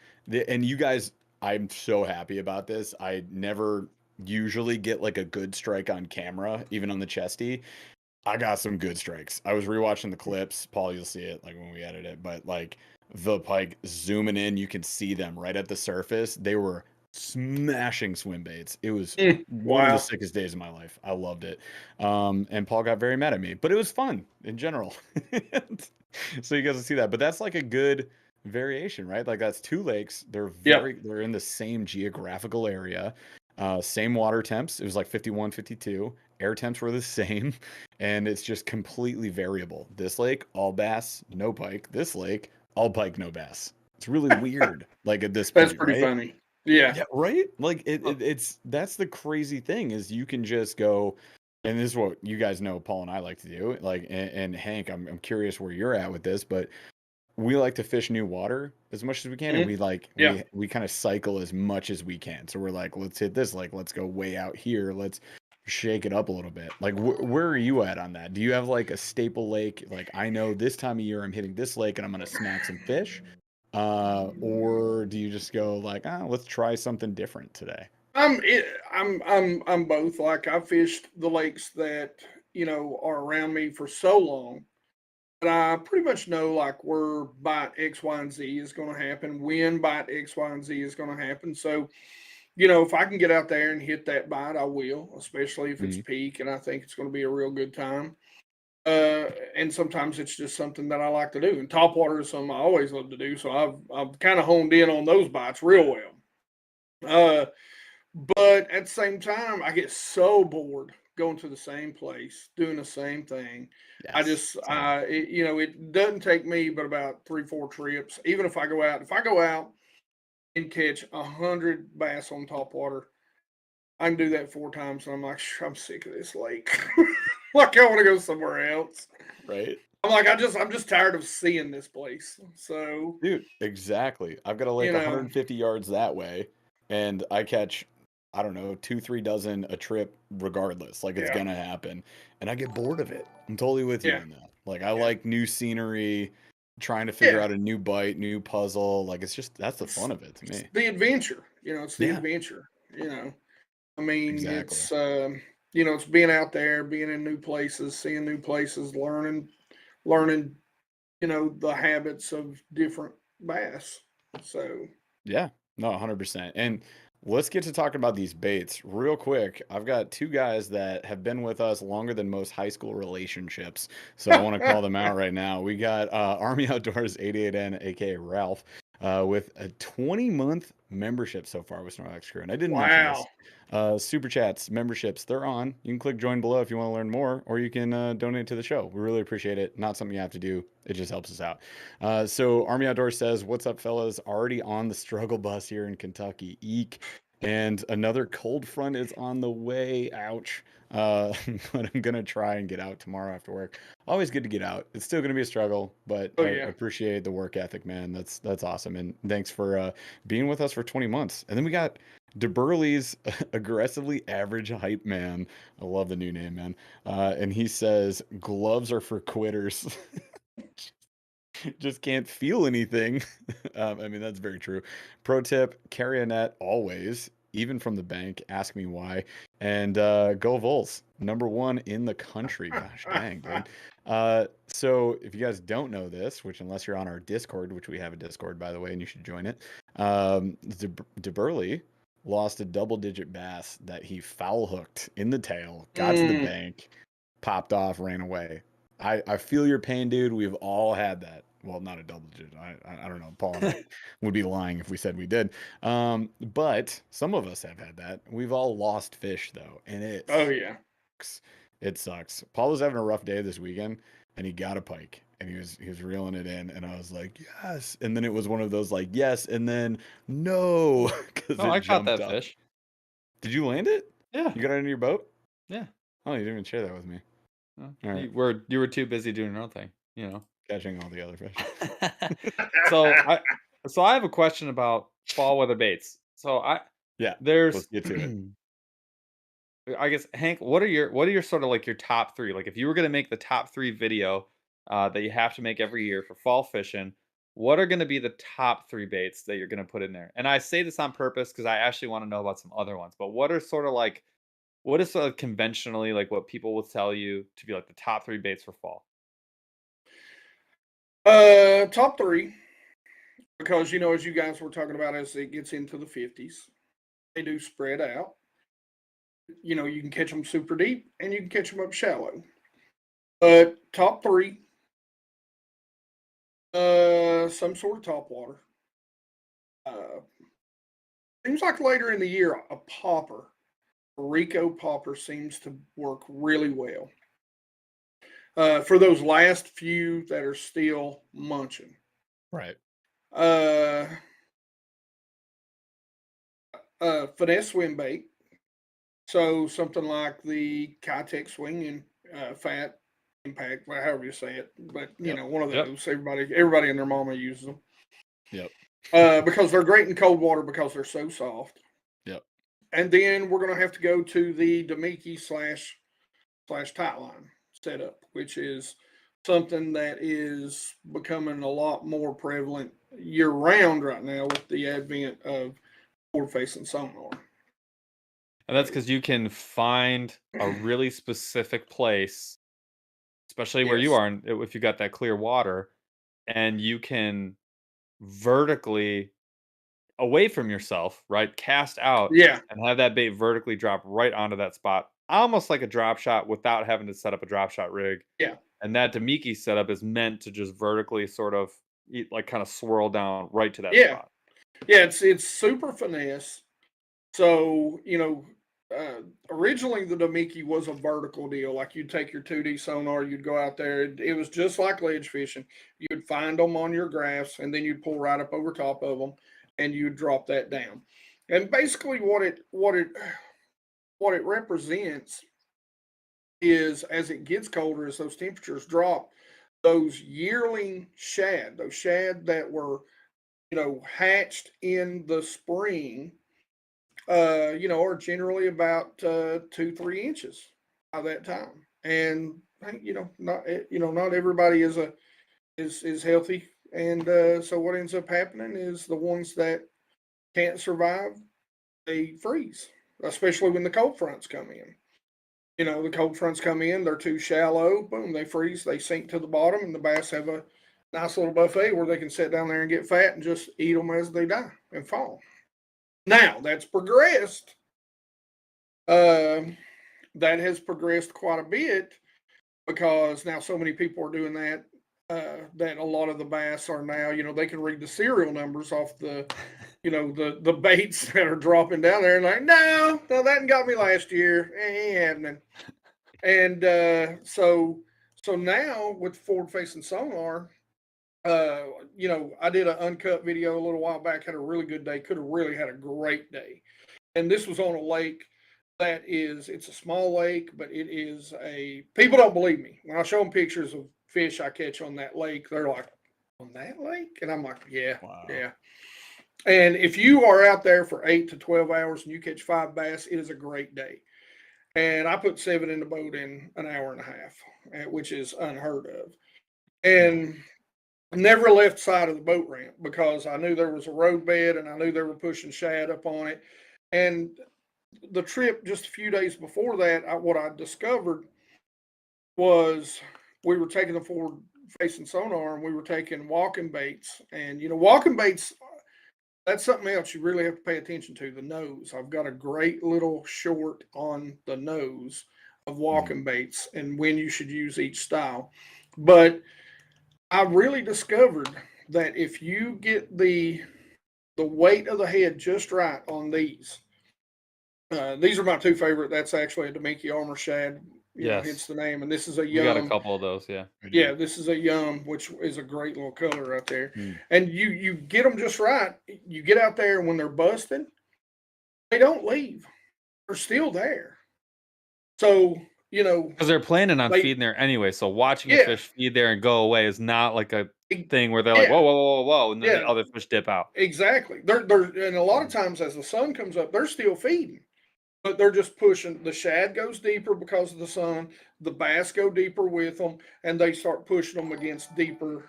And you guys, I'm so happy about this. I never usually get like a good strike on camera, even on the chesty. I got some good strikes. I was rewatching the clips. Paul, you'll see it like when we edit it, but like the pike zooming in, you can see them right at the surface. They were smashing swim baits. It was one of the Wow. sickest days of my life. I loved it. And Paul got very mad at me, but it was fun in general. So you guys will see that. But that's like a good variation, right? Like that's two lakes. They're they're in the same geographical area. Same water temps. It was like 51, 52. Air temps were the same. And it's just completely variable. This lake, all bass, no pike. This lake, all pike, no bass. It's really weird. Like at this point, That's pretty right? funny. Yeah. Yeah, right? Like it's that's the crazy thing is you can just go, and this is what you guys know Paul and I like to do. Like and Hank, I'm curious where you're at with this, but we like to fish new water as much as we can, and we like Yeah. we kind of cycle as much as we can. So we're like, let's hit this, like let's go way out here, let's shake it up a little bit. Like where are you at on that? Do you have like a staple lake? Like I know this time of year I'm hitting this lake and I'm gonna smack some fish. Or do you just go like, let's try something different today? I'm both. Like I fished the lakes that are around me for so long, but I pretty much know like where bite X, Y, and Z is going to happen, when bite X, Y, and Z is going to happen. So if I can get out there and hit that bite, I will, especially if it's peak and I think it's going to be a real good time. And sometimes it's just something that I like to do. And topwater is something I always love to do. So I've kind of honed in on those bites real well. But at the same time, I get so bored going to the same place, doing the same thing. I just, it doesn't take me but about 3-4 trips. Even if I go out and catch 100 bass on topwater, I can do that 4 times, and I'm like, I'm sick of this lake. Like I want to go somewhere else. Right. I'm like, I'm just tired of seeing this place. So, dude, exactly. I've got a lake 150 yards that way, and I catch, I don't know, 2-3 dozen a trip regardless. Like it's gonna happen, and I get bored of it. I'm totally with you on that. Like I like new scenery, trying to figure out a new bite, new puzzle. Like that's the fun of it to me. The adventure, it's the adventure. I mean, it's it's being out there, being in new places, seeing new places, learning, the habits of different bass. So yeah, no, 100%. And let's get to talking about these baits real quick. I've got 2 guys that have been with us longer than most high school relationships, so I want to call them out right now. We got Army Outdoors 88N, aka Ralph, with a 20-month membership so far with Snorlax Crew, and I didn't mention this. Super chats, memberships, they're on. You can click join below if you want to learn more, or you can donate to the show. We really appreciate it. Not something you have to do. It just helps us out. So Army Outdoors says, what's up, fellas? Already on the struggle bus here in Kentucky. Eek. And another cold front is on the way. Ouch. But I'm gonna try and get out tomorrow after work. Always good to get out. It's still gonna be a struggle, but Oh I yeah. appreciate the work ethic, man. That's awesome. And thanks for being with us for 20 months. And then we got DeBurley's aggressively average hype man. I love the new name, man. And he says gloves are for quitters. Just can't feel anything. I mean, that's very true. Pro tip, carry a net always, even from the bank. Ask me why. And go Vols. #1 in the country. Gosh dang, dude. So if you guys don't know this, which unless you're on our Discord, which we have a Discord, by the way, and you should join it, DeBurley lost a double-digit bass that he foul hooked in the tail, got to the bank, popped off, ran away. I feel your pain, dude. We've all had that. Well, not a double digit. I don't know. Paul and I would be lying if we said we did. But some of us have had that. We've all lost fish though, and Oh yeah. it sucks. Paul was having a rough day this weekend, and he got a pike, and he was reeling it in, and I was like, yes. And then it was one of those like yes, and then no, because No, it I caught jumped that up. fish. Did you land it? Yeah. You got it in your boat? Yeah. Oh, you didn't even share that with me. Well, All right. you were too busy doing your own thing, you know. Catching all the other fish. so I have a question about fall weather baits. Yeah, There's let's get to it. I guess Hank, what are your sort of like your top three? Like if you were gonna make the top three video that you have to make every year for fall fishing, what are gonna be the top three baits that you're gonna put in there? And I say this on purpose because I actually want to know about some other ones. But what are sort of like what is sort of conventionally like what people will tell you to be like the top three baits for fall? Top three, because as you guys were talking about, as it gets into the 50s, they do spread out. You can catch them super deep and you can catch them up shallow. But top three, some sort of top water. Seems like later in the year, a popper, a Rico popper, seems to work really well. For those last few that are still munching. Right. Uh, finesse swim bait. So something like the Kitech swinging fat impact, however you say it, but one of those. Everybody and their mama uses them. Yep. Because they're great in cold water because they're so soft. Yep. And then we're gonna have to go to the Damiki / tightline setup, which is something that is becoming a lot more prevalent year round right now with the advent of forward facing sonar. And that's because you can find a really specific place, especially where you Yes. are, if you got that clear water, and you can vertically away from yourself, right? Cast out Yeah. and have that bait vertically drop right onto that spot, almost like a drop shot without having to set up a drop shot rig. Yeah. And that Damiki setup is meant to just vertically sort of like kind of swirl down right to that Yeah. spot. Yeah, it's super finesse. So, originally the Damiki was a vertical deal. Like you'd take your 2D sonar, you'd go out there. It was just like ledge fishing. You'd find them on your graphs, and then you'd pull right up over top of them, and you'd drop that down. And basically, what it represents is, as it gets colder, as those temperatures drop, those yearling shad, those shad that were hatched in the spring, are generally about 2-3 inches by that time. And not everybody is healthy, and so what ends up happening is the ones that can't survive, they freeze, especially when the cold fronts come in. The cold fronts come in, they're too shallow, boom, they freeze, they sink to the bottom, and the bass have a nice little buffet where they can sit down there and get fat and just eat them as they die and fall. Now, that's progressed. That has progressed quite a bit because now so many people are doing that, that a lot of the bass are now, they can read the serial numbers off the, the baits that are dropping down there, and like, no, that got me last year. Ain't happening. And so now with forward facing sonar, I did an uncut video a little while back, had a really good day, could have really had a great day. And this was on a lake it's a small lake, but it is people don't believe me. When I show them pictures of fish I catch on that lake, they're like, on that lake? And I'm like, yeah, Wow. yeah. And if you are out there for 8 to 12 hours and you catch 5 bass, it is a great day. And I put 7 in the boat in an hour and a half, which is unheard of. And never left side of the boat ramp because I knew there was a road bed and I knew they were pushing shad up on it. And the trip just a few days before that, what I discovered was we were taking the forward facing sonar and we were taking walking baits. And, walking baits, that's something else you really have to pay attention to, the nose. I've got a great little short on the nose of walking baits and when you should use each style. But I really discovered that if you get the weight of the head just right on these are my 2 favorite. That's actually a Demiki Armor Shad, hence the name. And this is a We got a Yum. couple of those, yeah. Yeah, this is a Yum, which is a great little color right there. And you get them just right. You get out there when they're busting, they don't leave. They're still there. So, because they're planning on feeding there anyway. So watching a fish feed there and go away is not like a thing where they're like, whoa, whoa, whoa, whoa, and then the other fish dip out. Exactly. They're and a lot of times as the sun comes up, they're still feeding. But they're just pushing. The shad goes deeper because of the sun. The bass go deeper with them, and they start pushing them against deeper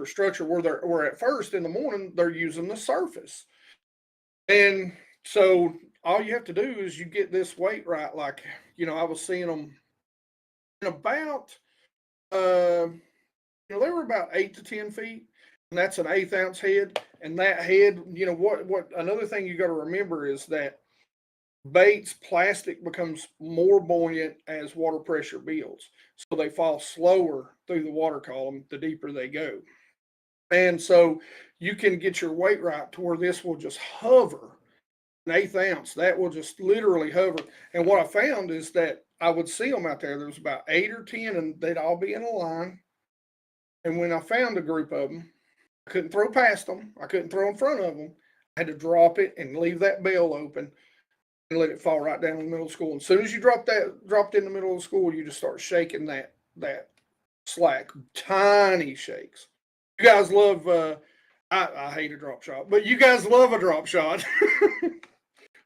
structure. Where at first in the morning they're using the surface, and so all you have to do is you get this weight right. Like I was seeing them in about they were about 8 to 10 feet, and that's an 1/8 ounce head. And that head, what another thing you got to remember is that baits, plastic becomes more buoyant as water pressure builds. So they fall slower through the water column the deeper they go. And so you can get your weight right to where this will just hover an 1/8 ounce. That will just literally hover. And what I found is that I would see them out there. There was about 8 or 10 and they'd all be in a line. And when I found a group of them, I couldn't throw past them. I couldn't throw in front of them. I had to drop it and leave that bell open and let it fall right down in the middle of the school. And as soon as you dropped in the middle of the school, you just start shaking that slack, tiny shakes. You guys love. I hate a drop shot, but you guys love a drop shot.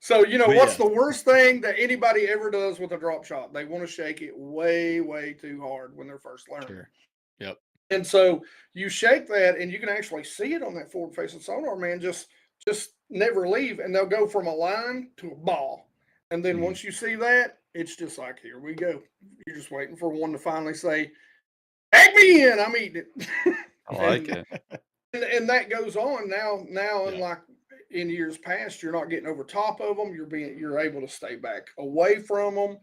So what's the worst thing that anybody ever does with a drop shot? They want to shake it way, way too hard when they're first learning. Sure. Yep. And so you shake that, and you can actually see it on that forward facing sonar, man. Just never leave, and they'll go from a line to a ball. And then once you see that, it's just like, here we go. You're just waiting for one to finally say, "Tag me in, I'm eating it." I like it. And that goes on now, unlike in years past, you're not getting over top of them. You're able to stay back away from them.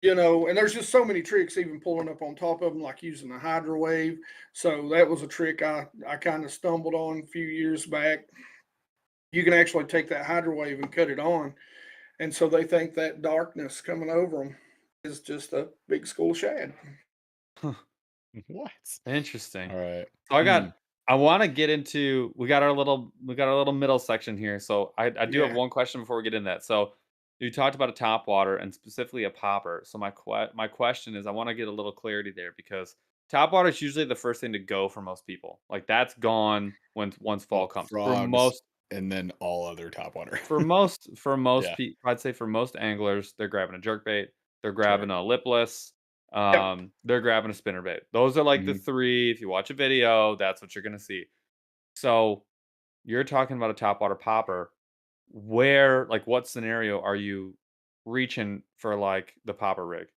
And there's just so many tricks, even pulling up on top of them, like using the hydro wave. So that was a trick I kind of stumbled on a few years back. You can actually take that hydro wave and cut it on. And so they think that darkness coming over them is just a big school shad. What? Interesting. All right. So I want to get into, we got our little middle section here. So I do have one question before we get in that. So you talked about a topwater and specifically a popper. So my question is, I want to get a little clarity there because topwater is usually the first thing to go for most people. Like that's gone once fall comes. Frogs, For most, and then all other topwater. for most Yeah. people, I'd say for most anglers, they're grabbing a jerkbait, they're grabbing a lipless, they're grabbing a spinnerbait. Those are like the 3. If you watch a video, that's what you're gonna see. So you're talking about a topwater popper. Where, like, what scenario are you reaching for, like, the popper rig?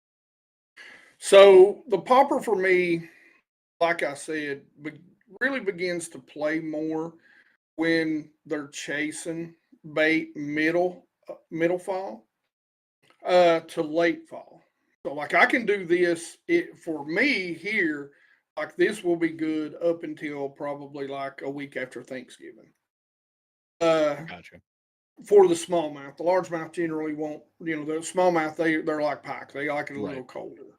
So the popper for me, like I said, really begins to play more when they're chasing bait middle fall to late fall. So like I can do this for me here, like this will be good up until probably like a week after Thanksgiving. Gotcha. For the smallmouth. The largemouth generally won't, the smallmouth, they're like pike. They like it a little colder.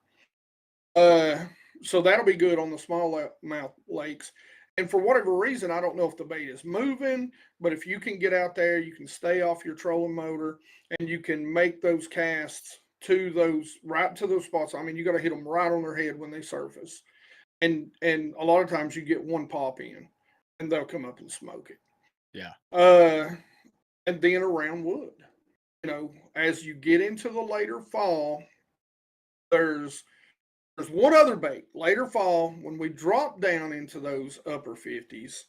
So that'll be good on the smallmouth lakes. And for whatever reason, I don't know if the bait is moving, but if you can get out there, you can stay off your trolling motor and you can make those casts to those right to those spots. I mean, you got to hit them right on their head when they surface. And a lot of times you get one pop in and they'll come up and smoke it. Yeah. And then around wood, as you get into the later fall, there's one other bait. Later fall, when we drop down into those upper 50s,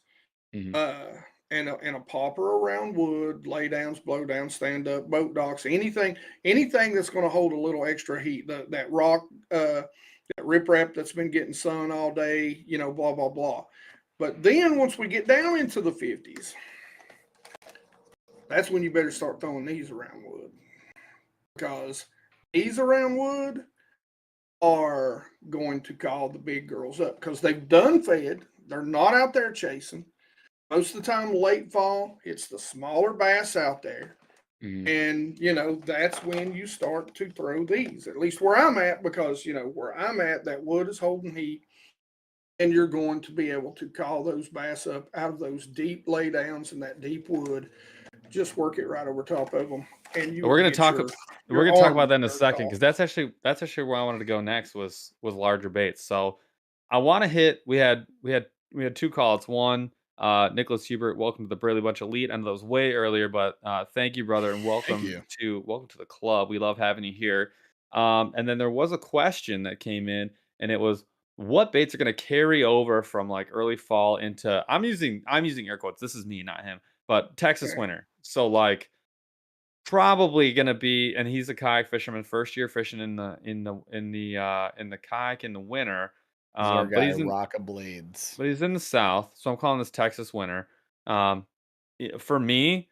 Mhm. And a popper around wood, lay downs, blow downs, stand up, boat docks, anything that's going to hold a little extra heat. That rock, that riprap that's been getting sun all day, blah blah blah. But then once we get down into the 50s, that's when you better start throwing these around wood, because these around wood are going to call the big girls up because they've done fed. They're not out there chasing. Most of the time, late fall, it's the smaller bass out there. Mhm. And, that's when you start to throw these, at least where I'm at, because, where I'm at, that wood is holding heat. And you're going to be able to call those bass up out of those deep laydowns and that deep wood. Just work it right over top of them. And you We're will gonna get talk. We're your gonna talk arm about that in a jerked second off. because that's actually where I wanted to go next was larger baits. So I want to hit. We had two calls. One, Nicholas Hubert, welcome to the Burley Bunch Elite. I know that was way earlier, but thank you, brother, and Thank you. welcome to the club. We love having you here. And then there was a question that came in, and it was, what baits are gonna carry over from like early fall into? I'm using air quotes. This is me, not him, but Texas Okay. winter. So like probably gonna be, and he's a kayak fisherman, first year fishing in the kayak in the winter. This is our But guy, Rocka Blades. he's in the south, so I'm calling this Texas winter. Um, for me,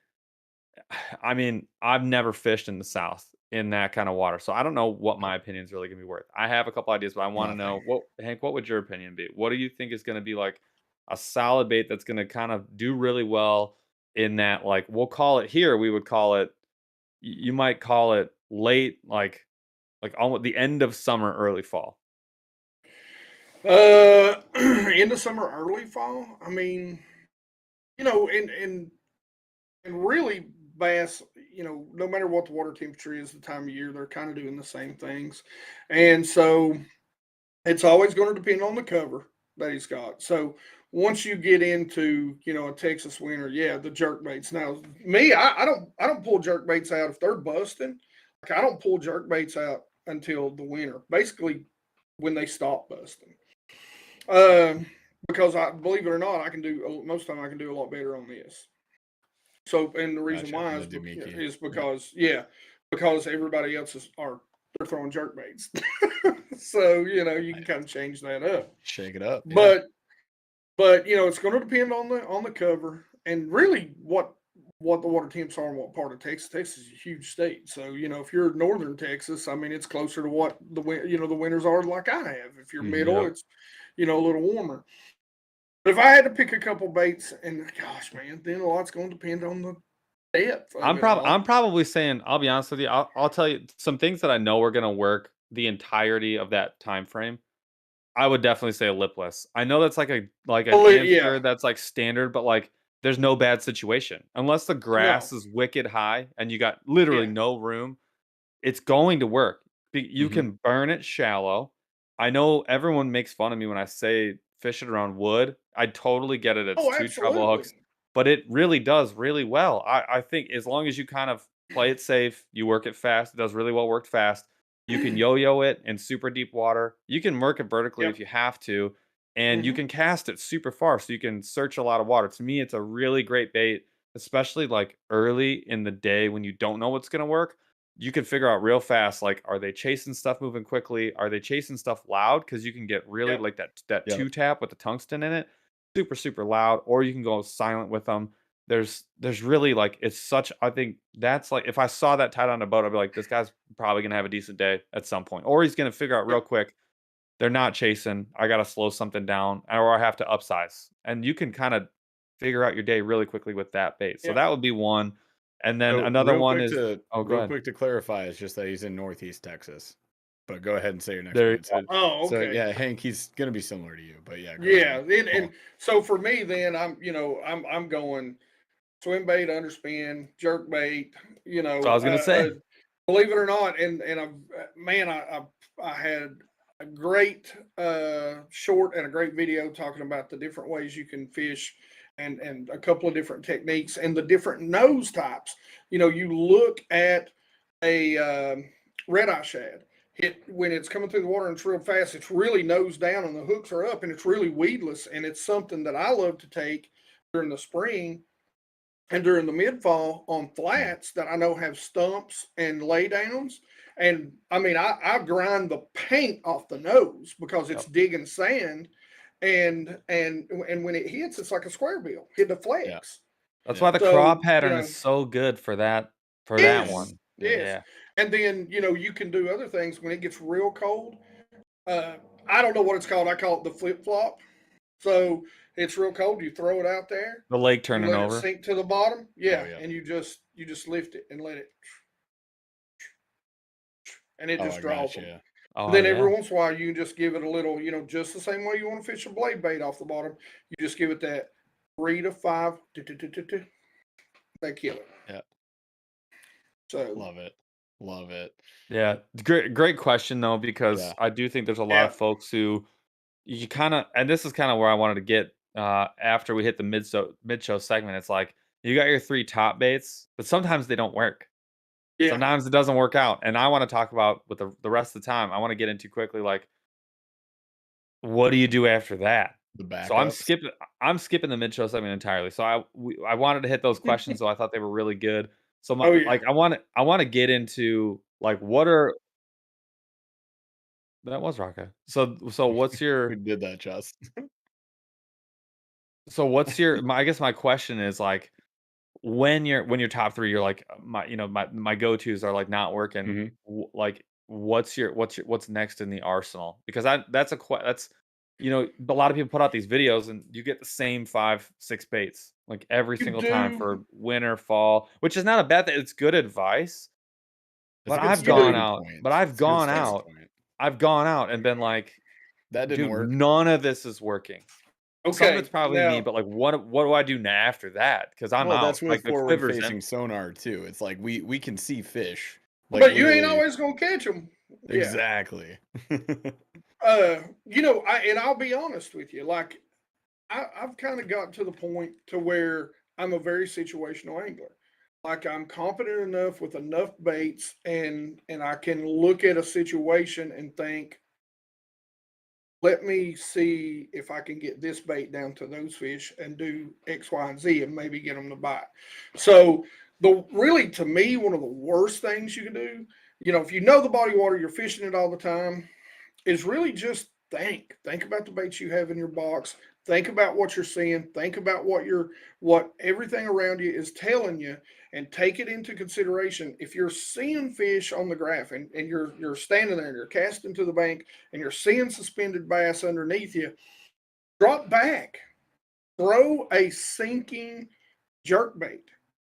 I mean, I've never fished in the south in that kind of water, so I don't know what my opinion is really gonna be worth. I have a couple ideas, but I want to know Nothing. Hank, what would your opinion be? What do you think is gonna be like a solid bait that's gonna kind of do really well in that, like, we'll call it here, we would call it, you might call it late, like almost the end of summer, early fall. End of summer, early fall. I mean, and really bass, no matter what the water temperature is, the time of year, they're kind of doing the same things. And so it's always going to depend on the cover that he's got. So once you get into, a Texas winter, yeah, the jerk baits. Now, me, I don't pull jerk baits out if they're busting. Like, I don't pull jerk baits out until the winter, basically when they stop busting. Um, because I believe it or not, I can do most of the time I can do a lot better on this. So, and the reason Gotcha. why On the Doomickey. is Yeah. because everybody else they're throwing jerk baits. So, you can Nice. kind of change that up. Shake it up. Yeah. But it's going to depend on the cover and really what the water temps are and what part of Texas. Texas is a huge state, so if you're northern Texas, I mean it's closer to what the winters are like I have. If you're Mhm. middle, Yep. it's a little warmer. But if I had to pick a couple baits, and gosh, man, then a lot's going to depend on the depth of it all. I'm probably saying, I'll be honest with you. I'll tell you some things that I know are gonna work the entirety of that time frame. I would definitely say a lipless. I know that's like an Well, yeah, answer that's like standard, but like there's no bad situation unless the no, grass is wicked high and you got literally yeah, no room. It's going to work. You Mhm. can burn it shallow. I know everyone makes fun of me when I say fish it around wood. I totally get it. It's oh, two treble hooks, absolutely, but it really does really well. I think as long as you kind of play it safe, you work it fast. It does really well worked fast. You can yo-yo it in super deep water. You can work it vertically if yep, you have to, and you hmm can cast it super far, so you can search a lot of water. To me, it's a really great bait, especially like early in the day when you don't know what's gonna work. You can figure out real fast, like, are they chasing stuff moving quickly? Are they chasing stuff loud? Because you can get really yep, like that Yep. two tap with the tungsten in it, super super loud, or you can go silent with them. There's really like, it's such, I think that's like, if I saw that tied on a boat, I'd be like, this guy's probably gonna have a decent day at some point, or he's gonna figure out real yep, quick, they're not chasing. I gotta slow something down, or I have to upsize, and you can kind of figure out your day really quickly with that bait. So yep. that would be one, and then So another one is. Oh, go real ahead. quick to clarify, it's just that he's in Northeast Texas. But go ahead and say your next There you bait. So, Oh, so okay. yeah, Hank, he's gonna be similar to you, but yeah, go Yeah, ahead. and so for me, then I'm going swim bait, underspin, jerk bait. So I was gonna say. Believe it or not, and I had a great short and a great video talking about the different ways you can fish and a couple of different techniques and the different nose types. You look at a red eye shad. When it's coming through the water and it's real fast, it's really nose down and the hooks are up and it's really weedless. And it's something that I love to take during the spring and during the mid-fall on flats that I know have stumps and laydowns. And I mean, I grind the paint off the nose because it's digging sand, and when it hits, it's like a square bill. It Yeah. deflects. That's why the craw pattern is so good for that Yes, one. yes. Yeah. And then you can do other things when it gets real cold. Uh, I don't know what it's called. I call it the flip flop. So it's real cold. You throw it out there. The lake You turning let it over. sink to the bottom. Yeah, yeah. and you just lift it and let it, and it Oh, just I draws got them. you. Oh Then yeah. every once in a while, you can just give it a little, just the same way you want to fish a blade bait off the bottom. You just give it that 3 to 5. They kill it. Yeah. So Love it. Love it. Yeah. Great question though, because Yeah. I do think there's a lot of folks who you kind of, and this is kind of where I wanted to get after we hit the mid show segment. It's like you got your 3 top baits, but sometimes they don't work. yeah, Sometimes it doesn't work out. And I want to talk about with the rest of the time. I want to get into quickly, like, what do you do after that? The So I'm backups. skipping the mid show segment entirely. So I wanted to hit those questions, so I thought they were really good. So oh yeah. like I want to get into like what are that was Raka. So what's We your did that just. I guess my question is like when you're top 3, you're like my go-tos are like not working. Mhm. Like what's next in the arsenal? Because that's a lot of people put out these videos and you get the same 5-6 baits like every You single time do. for winter, fall, which is not a bad thing. It's good advice. It's a But good I've You gone starting do. out. point. But I've It's a good gone starting out. point. I've gone out and been like, That didn't dude, work. none of this is working. Some of Okay. it's probably me, Now, but like what do I do now after that? Because I'm Well, out. that's Like with the forward quiver's facing empty. sonar too. It's like we can see fish. Like but you ain't literally. always gonna catch them. Yeah. Exactly. I'll be honest with you. Like I've kind of got to the point to where I'm a very situational angler. Like I'm competent enough with enough baits, and I can look at a situation and think, let me see if I can get this bait down to those fish and do X, Y, and Z, and maybe get them to bite. So the really to me one of the worst things you can do, if you know the body of water, you're fishing it all the time, is really just think about the baits you have in your box, think about what you're seeing, think about what everything around you is telling you, and take it into consideration. If you're seeing fish on the graph, and you're standing there and you're casting to the bank and you're seeing suspended bass underneath you, drop back, throw a sinking jerk bait,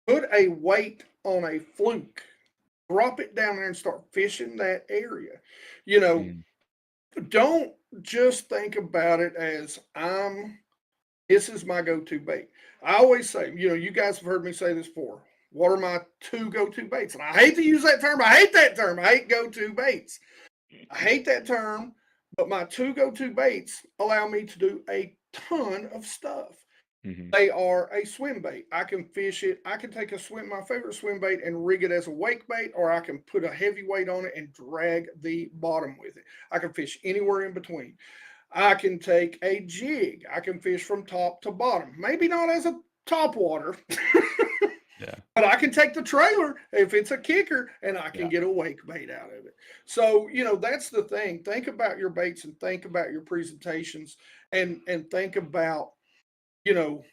put a weight on a fluke, drop it down there and start fishing that area. you know Mm. don't just think about it as this is my go-to bait. I always say, you guys have heard me say this before. What are my 2 go-to baits? And I hate to use that term. I hate that term. I hate go-to baits. I hate that term, but my 2 go-to baits allow me to do a ton of stuff. Mhm. They are a swim bait. I can fish it. I can take my favorite swim bait and rig it as a wake bait, or I can put a heavy weight on it and drag the bottom with it. I can fish anywhere in between. I can take a jig. I can fish from top to bottom. Maybe not as a top water, Yeah. but I can take the trailer if it's a kicker and I can Yeah. get a wake bait out of it. So, that's the thing. Think about your baits and think about your presentations, and think about, you know,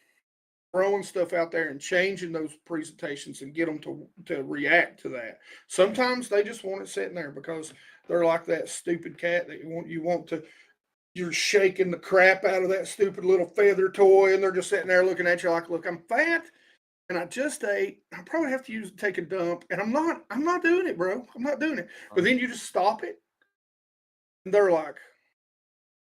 throwing stuff out there and changing those presentations and get them to react to that. Sometimes they just want it sitting there because they're like that stupid cat that you're shaking the crap out of that stupid little feather toy, and they're just sitting there looking at you like, look, I'm fat and I just ate. I probably have to take a dump, and I'm not doing it, bro. I'm not doing it. But then you just stop it And they're like,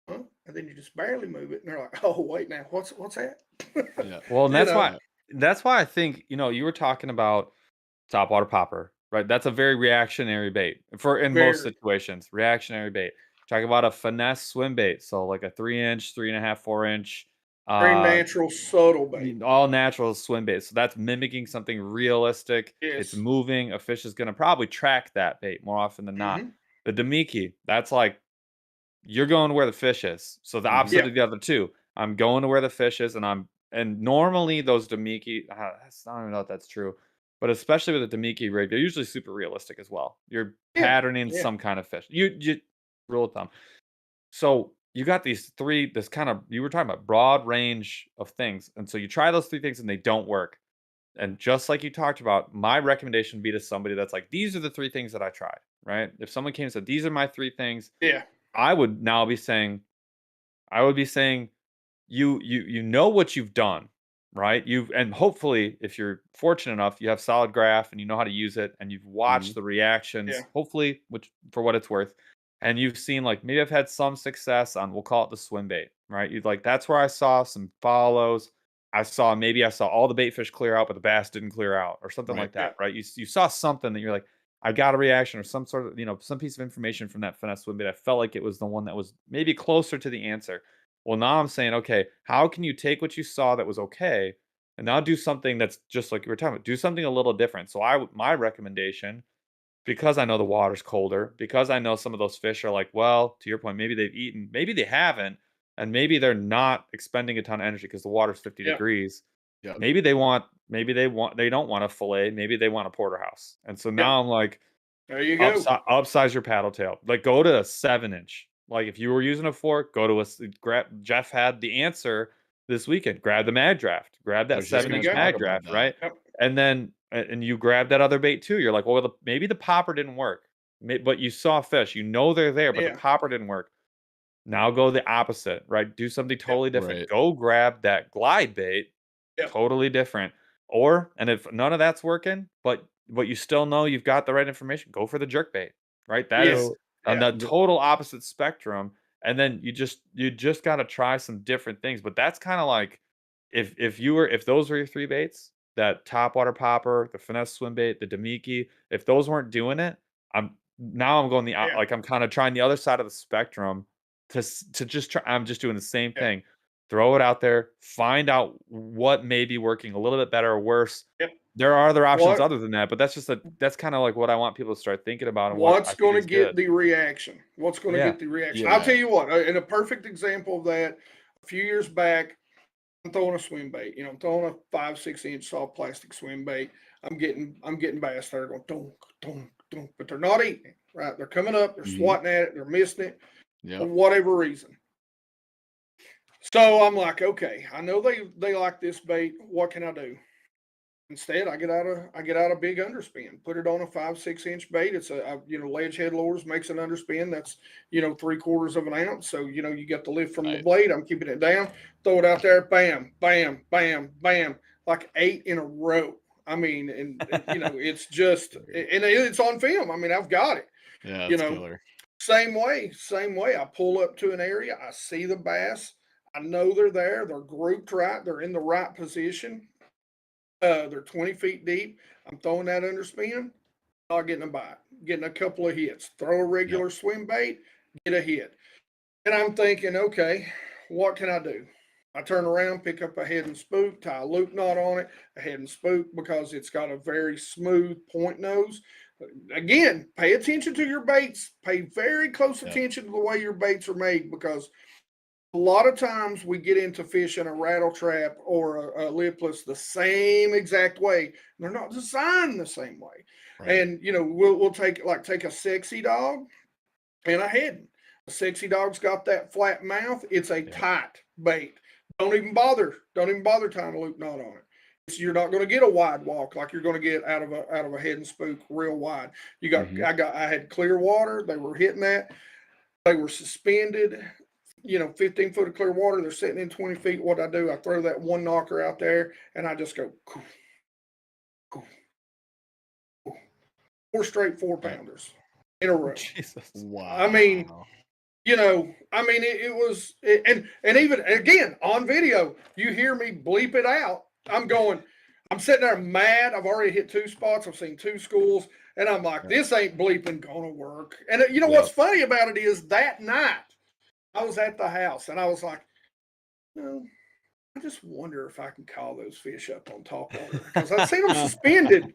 huh? And then you just barely move it. And they're like, oh, wait, now what's that? Yeah. Well, and You know, that's why I think, you were talking about topwater popper, right? That's a very reactionary bait for in most very, situations. Reactionary bait. Talking about a finesse swim bait, so like a 3 inch, 3.5, 4 inch, very uh, natural, subtle bait. all natural swim bait. So that's mimicking something realistic. It's Yes. moving. A fish is going to probably track that bait more often than not. Hmm. The Demiki, that's like you're going to where the fish is. So the Mhm. opposite Yeah. of the other two. I'm going to where the fish is, and normally those Demiki, that's I don't even know if that's true, but especially with the Demiki rig, they're usually super realistic as well. You're Yeah. patterning Yeah. some kind of fish. You rule of thumb. So you got this kind of you were talking about broad range of things, and so you try those three things and they don't work. And just like you talked about, my recommendation would be to somebody that's like, these are the three things that I tried, right? If someone came and said, these are my three things, Yeah. I would now be saying, I would be saying, you know what you've done, right? And hopefully, if you're fortunate enough, you have solid graph and you know how to use it, and you've watched Mhm. the Yeah. reactions, hopefully, which for what it's worth, and you've seen like maybe I've had some success on we'll call it the swim bait, right? You'd like that's where I saw some follows. I saw all the bait fish clear out, but the bass didn't clear out, or something Right. like Yeah. that, right? You saw something that you're like, I got a reaction or some sort of some piece of information from that finesse swim bait. I felt like it was the one that was maybe closer to the answer. Well, now I'm saying, okay, how can you take what you saw that was okay and now do something that's just like you were talking about, do something a little different. So my recommendation, because I know the water's colder, because I know some of those fish are like, well, to your point, maybe they've eaten, maybe they haven't, and maybe they're not expending a ton of energy because the water's 50 Yeah. degrees. Yep. They don't want a fillet, maybe they want a porterhouse. And so Yeah. now I'm like, There you go. upsize your paddle tail. Like go to a 7 inch. Like if you were using a fork, go to grab. Jeff had the answer this weekend. Grab the mag draft. Grab I that was just seven There you gonna inch go. talk mag about draft, that. right? Yep. And then and you grab that other bait too. You're like, well, maybe the popper didn't work, but you saw fish. You know they're there, but the Yeah. popper didn't work. Now go the opposite, right? Do something Yep. totally different. Right. Go grab that glide bait, Yep. totally different. And if none of that's working, but you still know you've got the right information, go for the jerk bait, right? That is Yes. So on Yeah. the the total opposite spectrum. And then you just got to try some different things. But that's kind of like if those were your three baits, that top water popper, the finesse swim bait, the Demiki, if those weren't doing it, I'm going Yeah. like I'm kind of trying the other side of the spectrum to just try. I'm just doing the same Yeah. thing. Throw it out there, find out what may be working a little bit better or worse. Yep. There are other options What other than that, but that's kind of like what I want people to start thinking about and what I What's think going to is get good. the reaction? What's going to Yeah. get the reaction? I'll yeah. tell you what. And a perfect example of that, a few years back, I'm throwing a swim bait. I'm throwing a 5, 6 inch soft plastic swim bait. I'm getting bass that are going dunk, dunk, dunk, but they're not eating it. Right? They're coming up. They're Mhm. swatting at it. They're missing it for Yep. whatever reason. So I'm like, okay, I know they like this bait. What can I do? Instead, I get out a big underspin, put it on a 5, 6 inch bait. It's ledge head lures makes an underspin that's 3/4 of an ounce. So you get the lift from the Right. blade. I'm keeping it down, throw it out there, bam, bam, bam, bam, like 8 in a row. I mean, and it's just and it's on film. I mean, I've got it. Yeah, You it's know, killer. same way. I pull up to an area, I see the bass, I know they're there, they're grouped right, they're in the right position. They're 20 feet deep. I'm throwing that underspin, not getting a bite, getting a couple of hits. Throw a Yep. regular swim bait, get a hit. And I'm thinking, okay, what can I do? I turn around, pick up a head and spook, tie a loop knot on it, a head and spook because it's got a very smooth point nose. Again, pay attention to your baits. Pay very close Yep. attention to the way your baits are made because a lot of times we get into fishing a rattle trap or a lipless the same exact way. They're not designed the same way. Right. And we'll take a sexy dog and a head. A sexy dog's got that flat mouth. It's a Yep. tight bait. Don't even bother. Don't even bother tying a loop knot on it. You're not going to get a wide walk like you're going to get out of a head and spook real wide. Mhm. I had clear water. They were hitting that. They were suspended. 15 foot of clear water. They're sitting in 20 feet. What I do, I throw that one knocker out there and I just go, "Coo, coo, coo." 4 straight 4 Yep. pounders in a row. Jesus. I mean, Wow. I mean, it was, and even again on video, you hear me bleep it out. I'm sitting there mad. I've already hit 2 spots. I've seen 2 schools, and I'm like, Yeah. this ain't bleeping gonna work. And you know Yeah. what's funny about it is that night I was at the house, and I was like, no, I just wonder if I can call those fish up on top water because I've seen them suspended.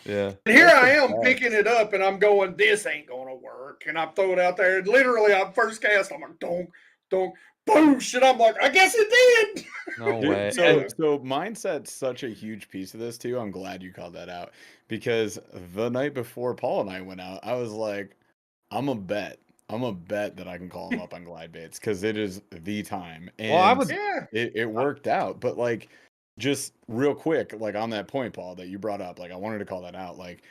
Yeah. And here That's I the am picking best. it up, and I'm going, this ain't gonna work. And I throw it out there, and literally, I first cast, I'm like, donk, donk, boosh, and I'm like, I guess it did. No Dude, way. so And Yeah. so mindset's such a huge piece of this too. I'm glad you called that out because the night before Paul and I went out, I was like, I'm a bet. I'm a bet that I can call him up on glide baits because it is the time. well, I And would. Yeah. it worked out. But like just real quick, like on that point, Paul, that you brought up, like I wanted to call that out, like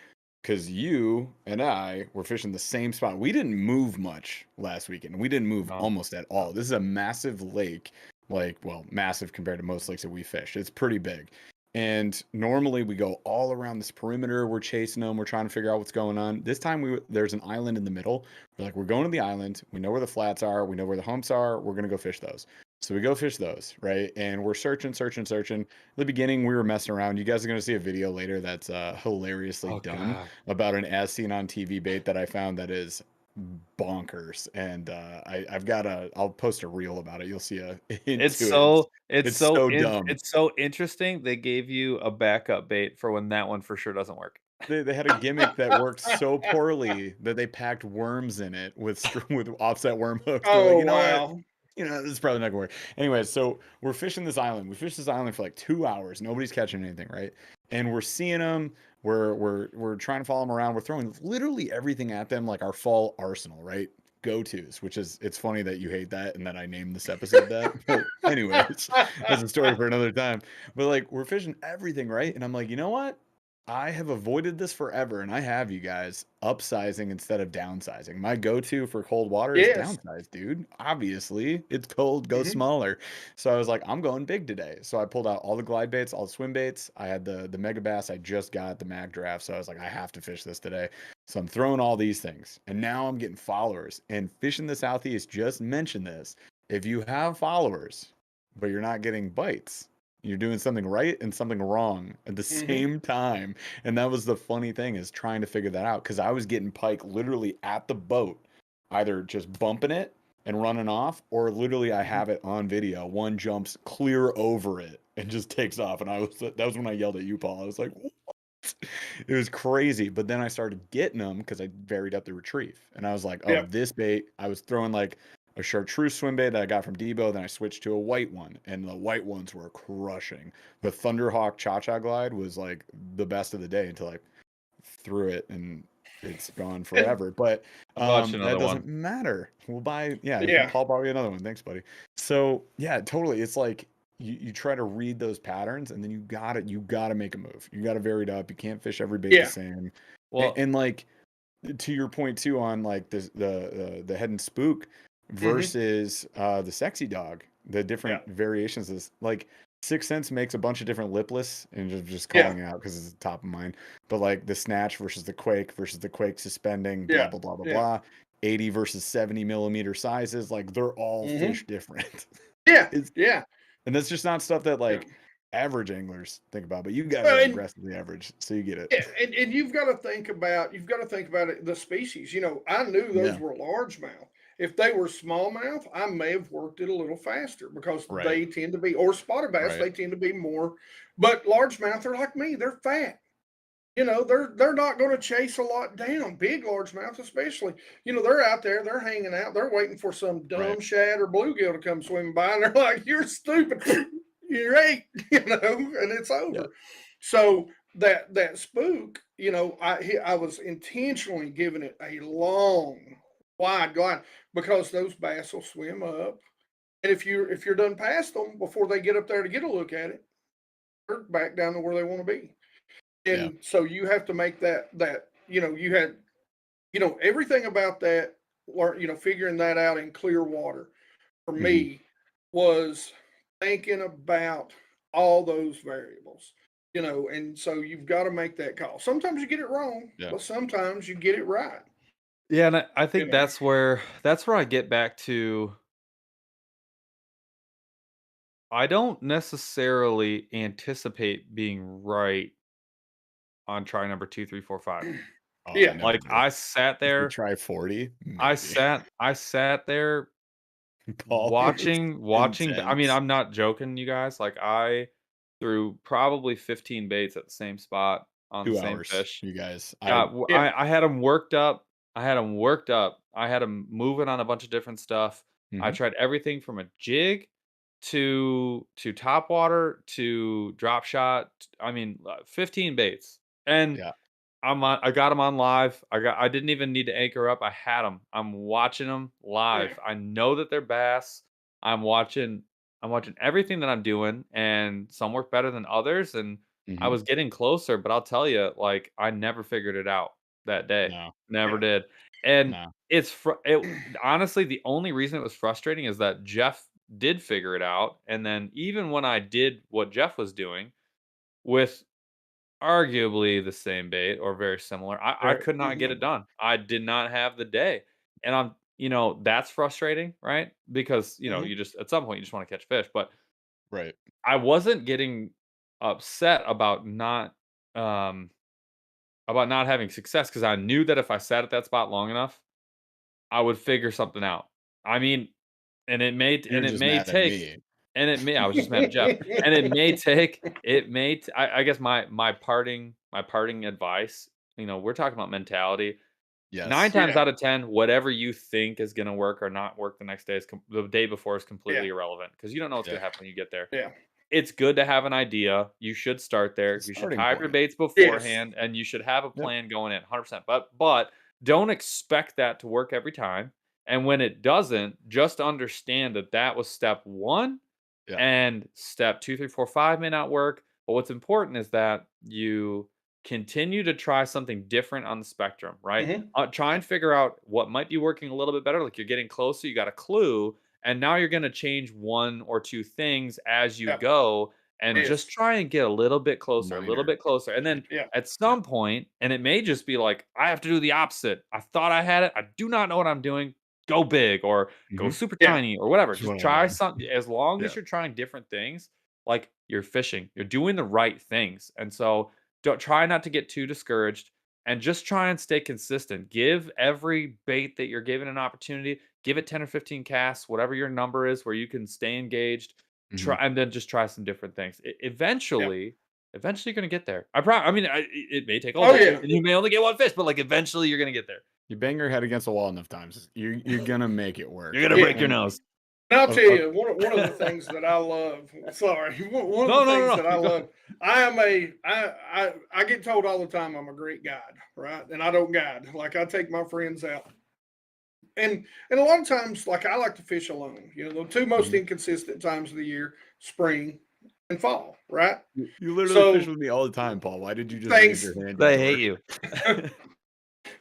because you and I were fishing the same spot. We didn't move much last weekend. We didn't move No, almost at all. This is a massive lake, like, well, massive compared to most lakes that we fish. It's pretty big. And normally we go all around this perimeter. We're chasing them. We're trying to figure out what's going on. This time there's an island in the middle. We're like, we're going to the island. We know where the flats are. We know where the humps are. We're gonna go fish those. So we go fish those, right? And we're searching. In the beginning, we were messing around. You guys are gonna see a video later that's hilariously oh dumb god, about an as seen on TV bait that I found that is bonkers. And I'll post a reel about it. You'll see a hint it's to it. It's so it's it's so so in dumb. it's so interesting. They gave you a backup bait for when that one for sure doesn't work. They had a gimmick that worked so poorly that they packed worms in it with with offset worm hooks. They're like, Oh, you know what? wow. This is probably not gonna work. Anyway, so we're fishing this island. We fished this island for like 2 hours. Nobody's catching anything, right? And we're seeing them. We're trying to follow them around. We're throwing literally everything at them, like our fall arsenal, right? Go tos, which is it's funny that you hate that and that I named this episode that. But anyways, that's a story for another time. But like we're fishing everything, right? And I'm like, you know what? I have avoided this forever, and I have you guys upsizing instead of downsizing. My go-to for cold water is Yes. downsize, dude. Obviously, it's cold, go Mhm. smaller. So I was like, I'm going big today. So I pulled out all the glide baits, all the swim baits. I had the mega bass I just got the mag draft, so I was like, I have to fish this today. So I'm throwing all these things, and now I'm getting followers. And Fishing the Southeast just mentioned this. If you have followers, but you're not getting bites, you're doing something right and something wrong at the Mhm. same time. And that was the funny thing is trying to figure that out because I was getting pike literally at the boat, either just bumping it and running off, or literally I Mhm. have it on video. One jumps clear over it and just takes off. And that was when I yelled at you, Paul. I was like, what? It was crazy. But then I started getting them because I varied up the retrieve. And I was like, oh, Yep. this bait, I was throwing like a chartreuse swim bait that I got from Debo. Then I switched to a white one, and the white ones were crushing. The Thunderhawk Cha Cha Glide was like the best of the day until I threw it and it's gone And forever. But I bought you that another one. doesn't matter. We'll buy, yeah, yeah. Paul bought me another one. Thanks, buddy. So yeah, totally. It's like you try to read those patterns and then you gotta make a move. You gotta vary it up. You can't fish every bait the Yeah. same. Well, And like to your point too on like the head and spook Mhm. versus the sexy dog, the Yeah. different variations is like Sixth Sense makes a bunch of different lipless and just Yeah. calling it out because it's the top of mind. But like the snatch versus the quake suspending, blah Yeah. blah blah blah Yeah. blah. 80 versus 70 millimeter sizes, like they're all Mhm. fish different. Yeah. It's Yeah. and that's just not stuff that Yeah. like average anglers think about, but you guys Well, are and aggressively average, so you get it. yeah, and you've got to think about it, the species. I knew those Yeah, were largemouth. If they were smallmouth, I may have worked it a little faster because right, they tend to be, or spotted bass, right, they tend to be more. But largemouth are like me; they're fat. They're not going to chase a lot down. Big largemouth, especially. They're out there, they're hanging out, they're waiting for some right. dumb shad or bluegill to come swimming by, and they're like, "You're stupid, you're eight," and it's Yeah. over. So that spook, I was intentionally giving it a long, wide glide because those bass will swim up, and if you're done past them before they get up there to get a look at it, they're back down to where they want to be. Yeah. And so you have to make that you had everything about that, figuring that out in clear water for Mhm. me was thinking about all those variables, and so you've got to make that call. Sometimes you get it wrong, Yeah. but sometimes you get it right. Yeah, and I You think know. that's where I get back to. I don't necessarily anticipate being right on try number 2, 3, 4, 5. Oh, I Yeah. never Like do. I sat If you there, try 40, maybe. I sat there Paul is watching. I mean, intense. I'm not joking, you guys. Like I threw probably 15 baits at the same spot on the 2 same hours, fish. you guys. Yeah, Yeah. I had them worked up. I had them worked up. I had them moving on a bunch of different stuff. I Mhm. tried everything from a jig to top water to drop shot. I mean, 15 baits. And Yeah. I got them on live. I didn't even need to anchor up. I had them. I'm watching them Yeah. live. I know that they're bass. I'm watching I'm watching everything that I'm doing, and some work better than others, and I Mhm. was getting closer, but I'll tell you, like, I never figured it out that day. No, Never Yeah. did. And no. it honestly, the only reason it was frustrating is that Jeff did figure it out, and then even when I did what Jeff was doing with arguably the same bait or very similar, I Right. could not get Mhm. it done. I did not have the day. And that's frustrating, right? Because, Mhm. you just at some point you just want to catch fish, but Right. I wasn't getting upset um about not having success because I knew that if I sat at that spot long enough, I would figure something out. I mean, You're and it just may mad at take me. and it may I was just mad at Jeff. And it may I guess my parting advice, we're talking about mentality. 9 Yes. times Yeah. out of 10, whatever you think is gonna work or not work the next day the day before is Yeah. completely irrelevant because you don't know what's Yeah. gonna happen when you get there. Yeah. It's good to have an idea. You should start It's there. a You should starting tie up your point. baits Yes. beforehand, and you should have a Yep. plan going in 100%. But don't expect that to work every time. And when it doesn't, just understand that that was step one, Yeah. and step 2, 3, 4, 5 may not work. But what's important is that you continue to try something different on the spectrum, right? Mhm. Try Yeah. and figure out what might be working a little bit better. Like you're getting closer, you got a clue, and now you're going to change one or two things as you Yeah. go and just Yes. try and get a little bit closer, a little Minor bit closer. And then changes. Yeah. at some point, and it may just be like, I have to do the opposite. I thought I had it. I do not know what I'm doing. Go big or go Mhm. super Yeah. tiny or whatever. Which Just one I try did. something. As long as Yeah. you're trying different things, like you're fishing, you're doing the right things. And so don't try not to get too discouraged and just try and stay consistent. Give every bait that you're given an opportunity. Give it 10 or 15 casts, whatever your number is, where you can stay engaged. Try Mhm. and then just try some different things. Yeah. Eventually, you're gonna get there. I mean, it may take all Oh day, yeah. and you may only get one fish, but like eventually, you're gonna get there. You bang your head against the wall enough times, you're gonna make it You're work. gonna Yeah. break your And nose. And I'll uh, tell uh, you, one of the things that I love. Sorry, one of the No, no, no, things no. that I You go. love. I am a. I get told all the time I'm a great guide, right? And I don't guide. Like I take my friends out, and a lot of times, like I like to fish alone. You know, the two most mhm. inconsistent times of the year: spring and fall, right? You literally fish So with me all the time, Paul. Why did you just raise things your hand, you They hate dork? you.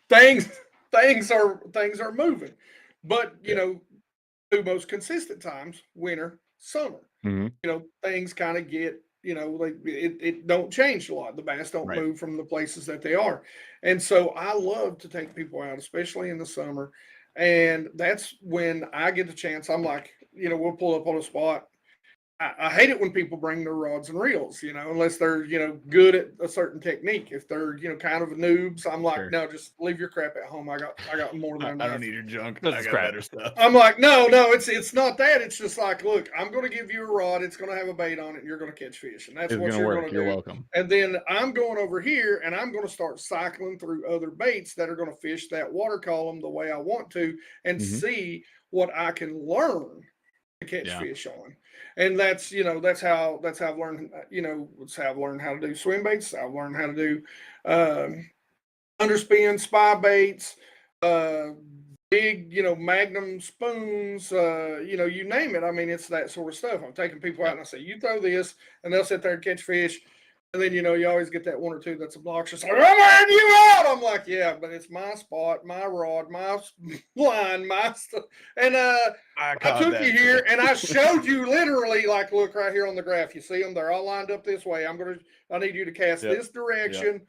things things are moving, but Yeah. two most consistent times: winter, summer. Mhm. Things kind of get, like it don't change a lot. The bass don't Right. move from the places that they are. And so I love to take people out, especially in the summer. And that's when I get the chance. I'm like, we'll pull up on a spot. I hate it when people bring their rods and reels, unless they're, good at a certain technique. If they're, kind of noobs, I'm like, Sure. no, just leave your crap at home. I got more than I don't enough. need your junk. This I is got crap. better stuff. I'm like, no, it's not that. It's just like, look, I'm going to give you a rod. It's going to have a bait on it, and you're going to catch fish, and that's It's what gonna you're work. going to You're do. welcome. And then I'm going over here, and I'm going to start cycling through other baits that are going to fish that water column the way I want to, and Mhm. see what I can learn to catch Yeah. fish on. And that's how I've learned. That's how I've learned how to do swim baits. I've learned how to do um, underspin spy baits, uh, big, magnum spoons, you name it. I mean, it's that sort of stuff. I'm taking people out Yep. and I say, you throw this, and they'll sit there and catch fish. And then, you always get that one or two that's obnoxious. Like, I'm wearing you out. I'm like, yeah, but it's my spot, my rod, my line, my stuff. And I I caught took you that too. here and I showed you literally, like, look right here on the graph. You see them? They're all lined up this way. I need you to cast Yep. this Yep. direction.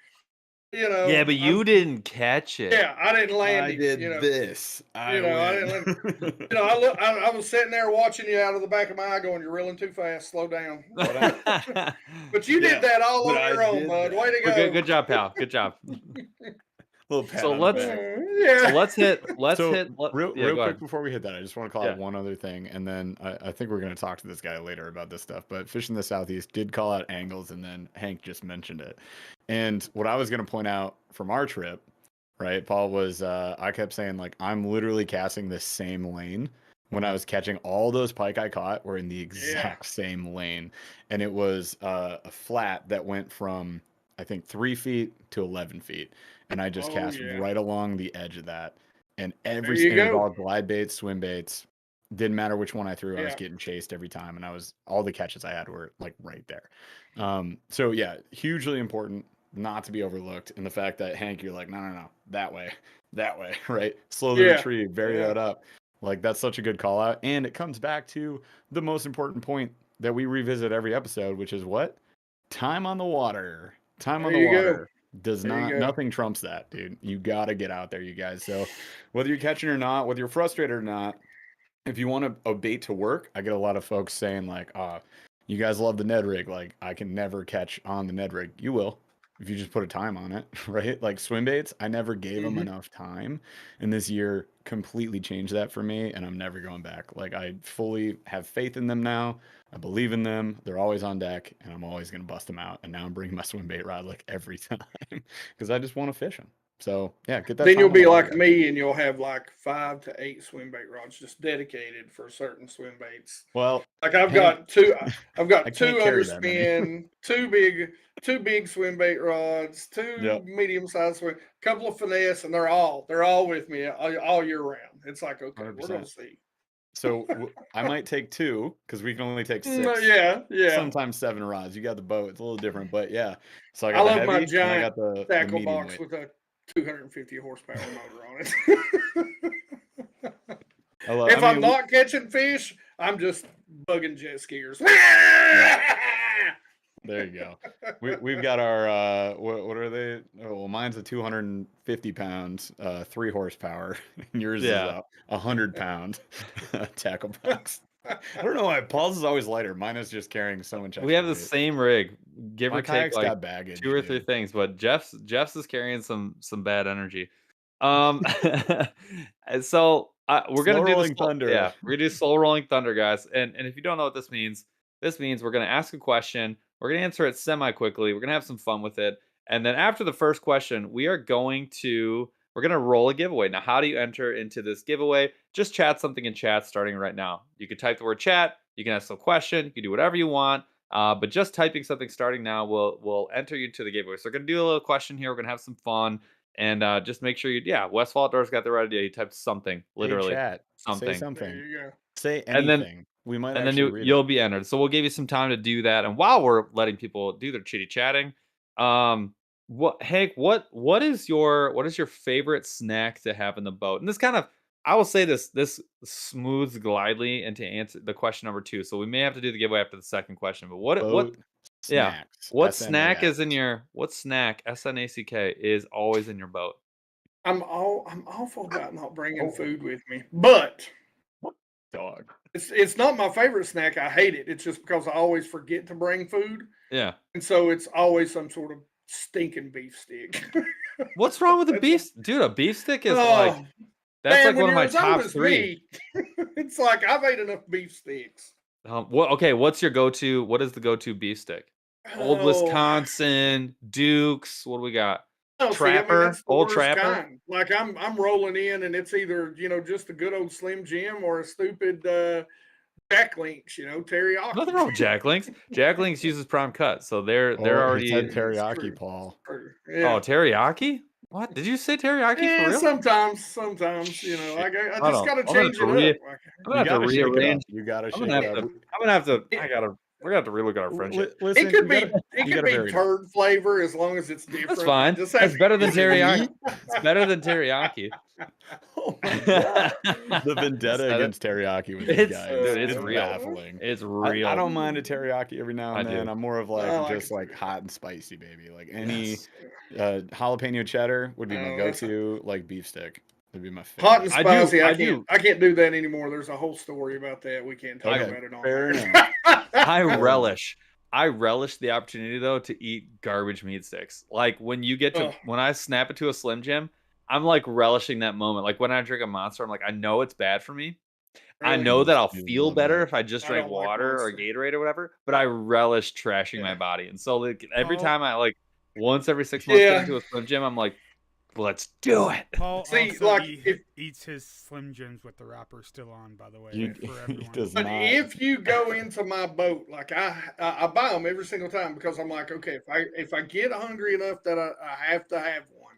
Yeah, but you didn't catch it. Yeah, I didn't land I him. did You know, this. I I didn't land. win. I was sitting there watching you out of the back of my eye, going, "You're reeling too fast. Slow down." But you did that all on your own, bud. Way to go. Good job, pal. Good job. Little pat So on the let's back. Yeah. so let's hit Real yeah, go quick ahead. before we hit that, I just want to call out Yeah. one other thing, and then I think we're going to talk to this guy later about this stuff. But Fishing the Southeast did call out angles, and then Hank just mentioned it. And what I was going to point out from our trip, right, Paul, was I kept saying, like, I'm literally casting the same lane. When I was catching all those pike I caught were in the exact same lane. And it was a flat that went from, I think, 3 feet to 11 feet. And I just cast right along the edge of that. And it was all glide baits, swim baits. Didn't matter which one I threw. I was getting chased every time. And all the catches I had were like right there. So yeah, hugely important not to be overlooked. And the fact that Hank, you're like, no, that way, right? Slowly retrieve, vary that up. Like, that's such a good call out. And it comes back to the most important point that we revisit every episode, which is what? Time on the water. Time on the water does not, nothing trumps that, dude. You got to get out there, you guys. So whether you're catching or not, whether you're frustrated or not, if you want a bait to work, I get a lot of folks saying, like, you guys love the Ned rig. Like, I can never catch on the Ned rig. You will, if you just put a time on it, right? Like swim baits, I never gave them enough time. And this year completely changed that for me. And I'm never going back. Like, I fully have faith in them now. I believe in them. They're always on deck, and I'm always going to bust them out. And now I'm bringing my swim bait rod like every time because I just want to fish them. So yeah, get that. Then you'll be like me, and you'll have like 5 to 8 swim bait rods just dedicated for certain swim baits. Well, like I've got two underspin, two big swim bait rods, two medium sized swim, a couple of finesse, and they're all with me all year round. It's like, okay, 100%. We're gonna see. So I might take 2 because we can only take 6. Yeah. Sometimes 7 rods. You got the boat; it's a little different, but yeah. So I love my giant tackle box with a 250 horsepower motor on it. If I'm not catching fish, I'm just bugging jet skiers. There you go. We've got our what are they? Oh, well, mine's a 250 pounds, 3 horsepower. And yours is a 100-pound tackle box. I don't know why Paul's is always lighter. Mine is just carrying so much. We have the same rig, give or take like baggage, 2 or 3 things, but Jeff's is carrying some bad energy. And so we're gonna do this thunder. Yeah, we're gonna do slow rolling thunder, guys. And if you don't know what this means we're gonna ask a question. We're gonna answer it semi quickly. We're gonna have some fun with it, and then after the first question, we're gonna roll a giveaway. Now, how do you enter into this giveaway? Just chat something in chat starting right now. You can type the word chat. You can ask a question. You can do whatever you want. But just typing something starting now will enter you to the giveaway. So we're gonna do a little question here. We're gonna have some fun. And just make sure West Outdoors got the right idea. He typed something, literally. Hey, chat. Something. Say something. There you go. Say anything. We might and then you'll be entered. So we'll give you some time to do that. And while we're letting people do their chitty chatting, Hank, what is your favorite snack to have in the boat? And this kind of, I will say this smooths glidely into answer the question number 2. So we may have to do the giveaway after the second question. But what snacks? What snack is in your SNACK is always in your boat? I'm awful about not bringing food with me, but dog. It's not my favorite snack. I hate it. It's just because I always forget to bring food. Yeah. And so it's always some sort of stinking beef stick. What's wrong with a beef? Dude, a beef stick is that's like one of my top 3. It's like I've ate enough beef sticks. What's your go-to? What is the go-to beef stick? Old Wisconsin, Dukes. What do we got? Trapper, Old Trapper. Kind. Like I'm rolling in, and it's either just a good old Slim Jim or a stupid Jack Links. Teriyaki. Nothing wrong with Jack Links. Jack Links uses prime cut, so they're already teriyaki, Paul. Yeah. Oh, teriyaki? What did you say? Teriyaki for real? Sometimes. I just gotta change it up. I'm gonna have to rearrange. You gotta shake it up. I gotta We're gonna have to relook at our friendship. Listen, It could you be gotta- it you could gotta be vary it. turd flavor as long as it's different. That's fine. Just That's have- better than teriyaki. It's better than teriyaki. Oh my god, the vendetta Said it. against teriyaki with these It's guys dude, it's is real. baffling. It's I real. don't mind a teriyaki every now and I do. then. I'm more of like I like just it like too. hot and spicy, baby. Like any Yes. jalapeno cheddar would be my Oh, that's- go-to. Like beef stick would be my favorite. Hot and I do- spicy. I I can't do that anymore. There's a whole story about that. We can't talk Okay, about it on fair there. enough. I enough. relish the opportunity though to eat garbage meat sticks. Like when you get to Ugh. when I snap it to a Slim Jim, I'm like relishing that moment. Like when I drink a Monster, I'm like, I know it's bad for me. I Really? know that I'll You feel love better that. if I just I drank don't like water or Monster. Gatorade or whatever. But I relish trashing my Yeah. body, and so like every Paul- time I like once every 6 months Yeah. get into a Slim Jim, I'm like, let's do it. Paul See, also like, if- eats his Slim Jims with the wrapper still on, by the way, You- for he everyone. does But not. if you go into my boat, like I buy them every single time because I'm like, okay, if I get hungry enough that I have to have one,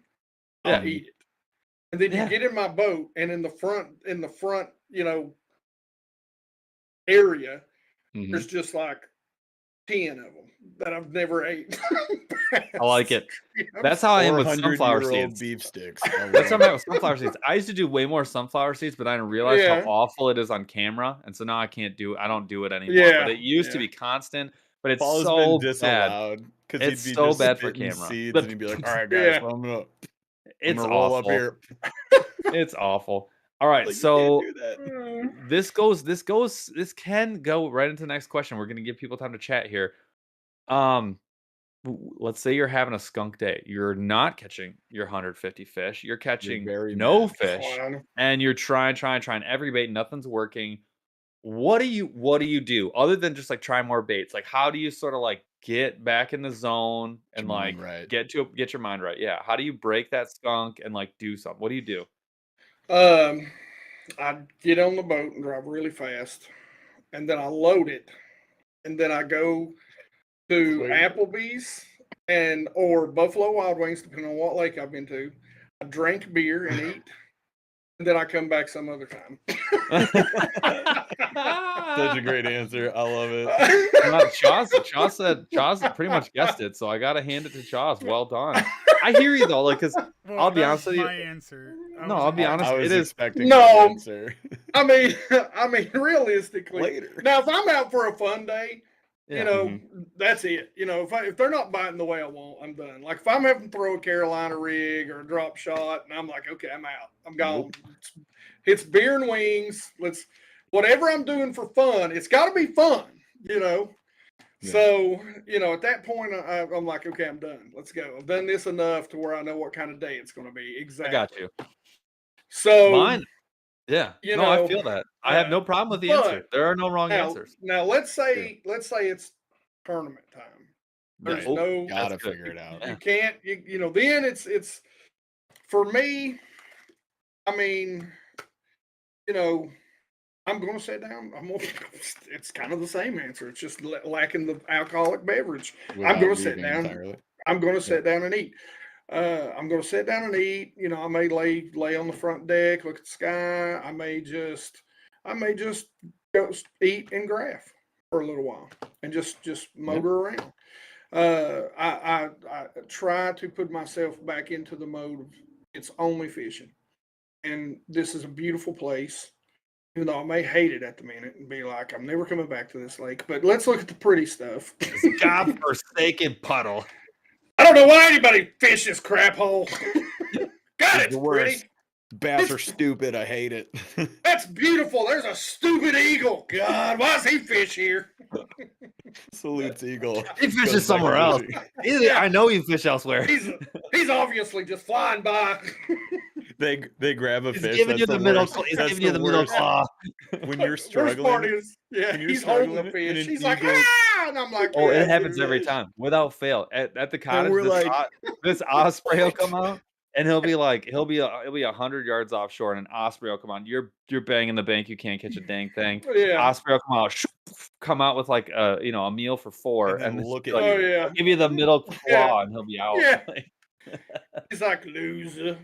Yeah. I'll eat it. And then Yeah. you get in my boat, and in the front, area, Mhm. there's just like 10 of them that I've never ate. I like it. That's how I am with 400 sunflower year old seeds. beef sticks. That's how I'm at with sunflower seeds. I used to do way more sunflower seeds, but I didn't realize Yeah. how awful it is on camera, and so now I can't do. I don't do it anymore. Yeah, But it used to yeah. be constant. But it's Paul has so been bad. disallowed because It's he'd be so just bad for spitting camera. seeds But- and he'd be like, "All right, guys, Yeah. well, I'm gonna It's roll awful. up here." It's awful. All right, Like, so you can't do that. this can go right into the next question. We're gonna give people time to chat here. Let's say you're having a skunk day. You're not catching your 150 fish. You're catching very no mad. fish, Fine. and you're trying every bait. Nothing's working. What do you do other than just like try more baits? Like how do you sort of like get back in the zone and your like mind right. get your mind right? Yeah. How do you break that skunk and like do something? What do you do? I get on the boat and drive really fast, and then I load it, and then I go to Wait. Applebee's or Buffalo Wild Wings, depending on what lake I've been to. I drink beer and eat, and then I come back some other time. Such a great answer. I love it. Well, Chaz pretty much guessed it, so I gotta hand it to Chaz. Well done. I hear you though, like because Well, I'll be that honest was with you. my answer. No, I'll be honest. I was It is expecting No. that answer I mean, realistically, later. now if I'm out for a fun day, yeah. you know, Mm-hmm. that's it. You know, if they're not biting the way I want, I'm done. Like if I'm having to throw a Carolina rig or a drop shot, and I'm like, okay, I'm out. I'm gone. It's beer and wings. Whatever I'm doing for fun, it's got to be fun. You know. Yeah. So at that point, I'm like, okay, I'm done. Let's go. I've done this enough to where I know what kind of day it's going to be. I Exactly. got you. So Mine. Yeah. you No, I know, feel that. I have no problem with the but answer. There are no wrong now, answers. Now let's say it's tournament time. There's Right. no Gotta That's good. figure it out. Yeah. you can't then it's for me. I mean, I'm going to sit down. It's kind of the same answer. It's just lacking the alcoholic beverage. Without gonna sit leaving down. entirely. I'm going to sit down and eat. I'm going to sit down and eat. I may lay on the front deck, look at the sky. I may just go eat and graph for a little while and just motor around. I try to put myself back into the mode of it's only fishing, and this is a beautiful place. Even though I may hate it at the minute and be like, I'm never coming back to this lake. But let's look at the pretty stuff. This godforsaken puddle. I don't know why anybody fish this crap hole. God, It's it's the pretty. worst. Bass are stupid. I hate it. That's beautiful. There's a stupid eagle. God, why does he fish here? Salutes Eagle. He Goes fishes back somewhere to else. fishing. I know you fish elsewhere. He's obviously just flying by. They grab a He's fish. giving you that's the middle. worst. He's That's giving you the middle worst. claw. When you're Worst part struggling. is, when you're he's holding the struggling fish. and an He's like, eagle- ah, and I'm like, Oh, yeah, it happens dude. every time, without fail. At the cottage, we're like- this osprey will come out, and he'll be 100 yards offshore, and an osprey will come out. You're banging the bank, you can't catch a dang thing. Yeah. Osprey will come out with like a meal for four, And then it's look at like, Oh you. yeah. give you the middle claw, Yeah. and he'll be out. Yeah. Like, He's like, loser.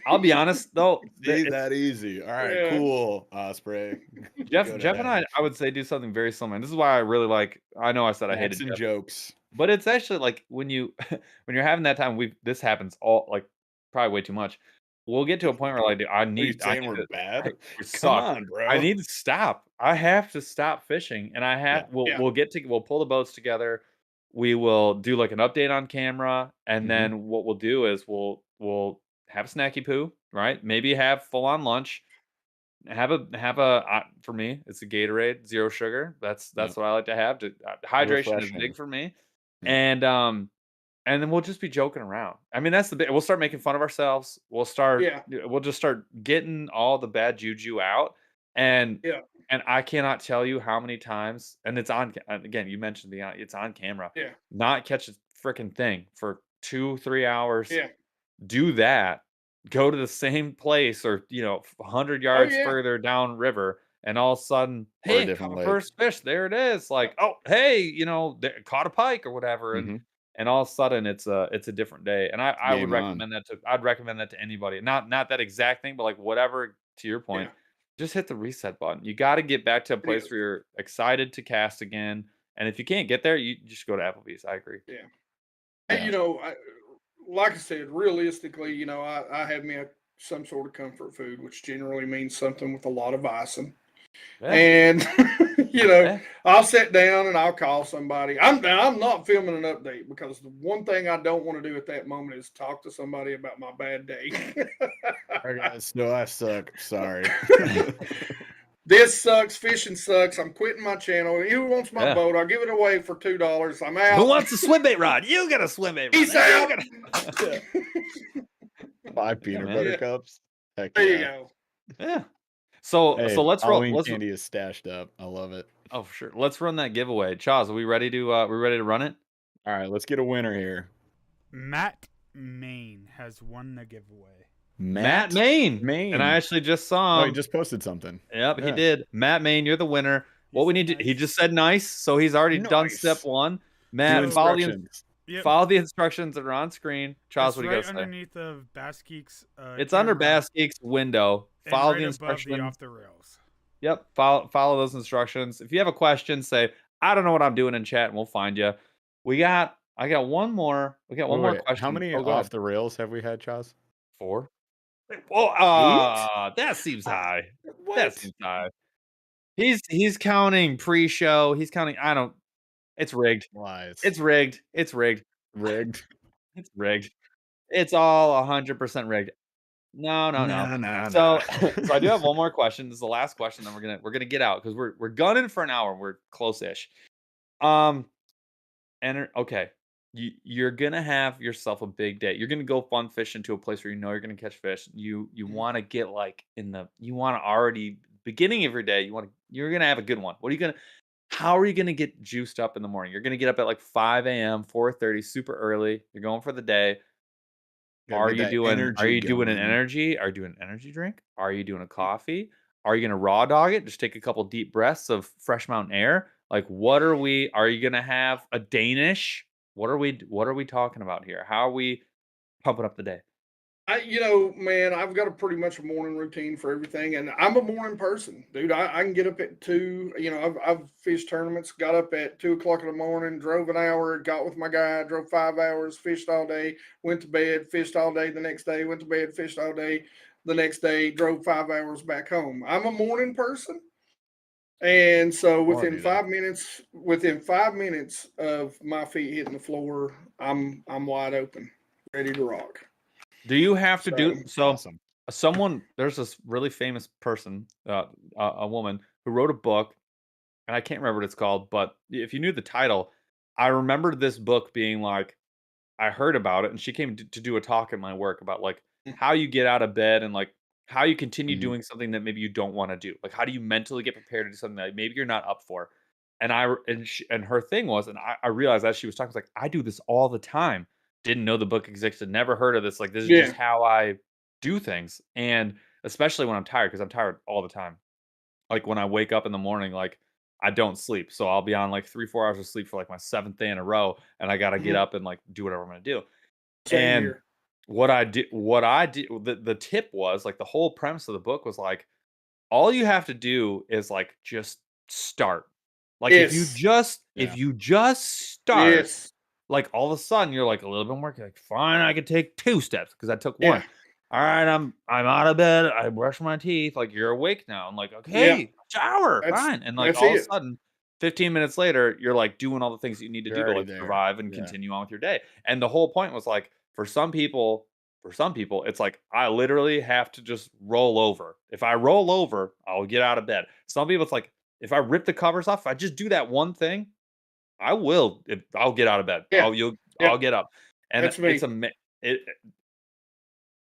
I'll be honest though, See, that easy. All right, Yeah. cool. Osprey. Jeff Good and ahead. I would say do something very similar. And this is why I really like. I know I said I Facts hated and Jeff, jokes. but it's actually like when you when you're having that time. This happens all like probably way too much. We'll get to a point where like dude, Are you I saying need we're to bad? we Come suck. on, I bro. need to stop. I have to stop fishing, and I Yeah. have. Yeah. We'll pull the boats together. We will do like an update on camera, and Mhm. then what we'll do is we'll have a snacky poo, right? Maybe have full on lunch. For me, it's a Gatorade, 0 sugar. That's Yep. what I like to have. Hydration is big Refreshing. for me, Yeah. and then we'll just be joking around. I mean, that's the bit. We'll start making fun of ourselves. Yeah. We'll just start getting all the bad juju out, and Yeah. and I cannot tell you how many times. And it's on again. You mentioned it's on camera. Yeah. Not catch a freaking thing for 2-3 hours. Yeah. Do that. Go to the same place, or 100 Oh yards yeah. further down river, and all of a sudden, Or a hey, caught different my lake. first fish. There it is. Like, oh, hey, caught a pike or whatever, Mhm. and all of a sudden it's a different day. And I would Game on. recommend that to I'd recommend that to anybody. Not that exact thing, but like whatever. To your point, Yeah. just hit the reset button. You got to get back to a It place is. where you're excited to cast again. And if you can't get there, you just go to Applebee's. I agree. Yeah. And, Yeah. like I said, realistically, I have me some sort of comfort food, which generally means something with a lot of icing. Yeah. And Yeah. I'll sit down and I'll call somebody. I'm not filming an update because the one thing I don't want to do at that moment is talk to somebody about my bad day. All right, guys. No, I suck. Sorry. This sucks. Fishing sucks. I'm quitting my channel. Who wants my Yeah. boat? I'll give it away for $2. I'm out. Who wants a swim bait rod? You got a swim bait rod. Peace You out. gotta- 5 peanut man. butter Yeah. cups. Heck There you yeah. go. Yeah. So Hey, let's roll. Halloween candy is stashed up. I love it. Oh, for sure. Let's run that giveaway. Chaz, are we ready to run it? All right, let's get a winner here. Matt Main has won the giveaway. Matt Main. Main. And I actually just saw Oh, him. he just posted something. Yep, he Yeah. did. Matt Main, you're the winner. What we said need to he nice. just said nice, so he's already done Nice. step 1. Do Matt, instructions. Yep. follow the instructions that are on screen. Charles, It's what do you right got to say? underneath of Bass Geek's It's under camera Bass Geek's window. and Follow right the above the instructions. off the rails. Yep, follow those instructions. If you have a question, say, I don't know what I'm doing in chat, and we'll find you. I got one more. We got one more Wait, question. how many Oh, go off ahead. the rails have we had, Chaz? 4. Oh, that seems high. That What? seems high. He's counting pre-show. He's counting. It's rigged. Lies. It's rigged. It's rigged. rigged. It's rigged. It's all 100% rigged. No. So, so I do have one more question. This is the last question. Then we're gonna get out because we're gunning for an hour. We're close-ish. Okay. You're gonna have yourself a big day. You're gonna go fun fishing to a place where you know you're gonna catch fish. You want to get like you want to already beginning of your day. You're gonna have a good one. How are you gonna get juiced up in the morning? You're gonna get up at like 5 a.m., 4:30, super early. You're going for the day. Gotta Are get you that doing energy an going. energy? Are you doing an energy drink? Are you doing a coffee? Are you gonna raw dog it? Just take a couple deep breaths of fresh mountain air. Like are you gonna have a Danish? What are we talking about here? How are we pumping up the day? Man, I've got a pretty much a morning routine for everything, and I'm a morning person, dude. I can get up at 2. I've fished tournaments, got up at 2 o'clock in the morning, drove an hour, got with my guy, drove 5 hours, fished all day, went to bed, fished all day the next day, went to bed, fished all day the next day, drove 5 hours back home. I'm a morning person. And so Oh, I do that. within 5 minutes of my feet hitting the floor, I'm wide open, ready to rock. Do you have to do so? Awesome. There's this really famous person, a woman who wrote a book, and I can't remember what it's called, but if you knew the title, I remembered this book being like, I heard about it, and she came to do a talk at my work about like how you get out of bed and like how you continue Mhm. doing something that maybe you don't want to do. Like how do you mentally get prepared to do something that maybe you're not up for? And her thing was, and I realized as she was talking, I was like, I do this all the time. Didn't know the book existed. Never heard of this. Like this is Yeah. just how I do things, and especially when I'm tired, because I'm tired all the time. Like when I wake up in the morning, like I don't sleep, so I'll be on like 3-4 hours of sleep for like my 7th day in a row, and I got to get Mhm. up and like do whatever I'm gonna do. Same And here. what I did, the tip was like the whole premise of the book was like, all you have to do is like just start. Like if you just start, Yes. like all of a sudden you're like a little bit more like fine, I could take 2 steps because I took Yeah. 1. All right, I'm out of bed. I brush my teeth. Like you're awake now. I'm like, Yeah. okay, shower, That's fine. And like that's all of a it. sudden, 15 minutes later, you're like doing all the things that you need to You're do to already like there. survive and Yeah. continue on with your day. And the whole point was like for some people, it's like I literally have to just roll over. If I roll over, I'll get out of bed. Some people, it's like if I rip the covers off, if I just do that one thing, I'll get out of bed. Yeah. I'll Yeah. get up. And That's me. it,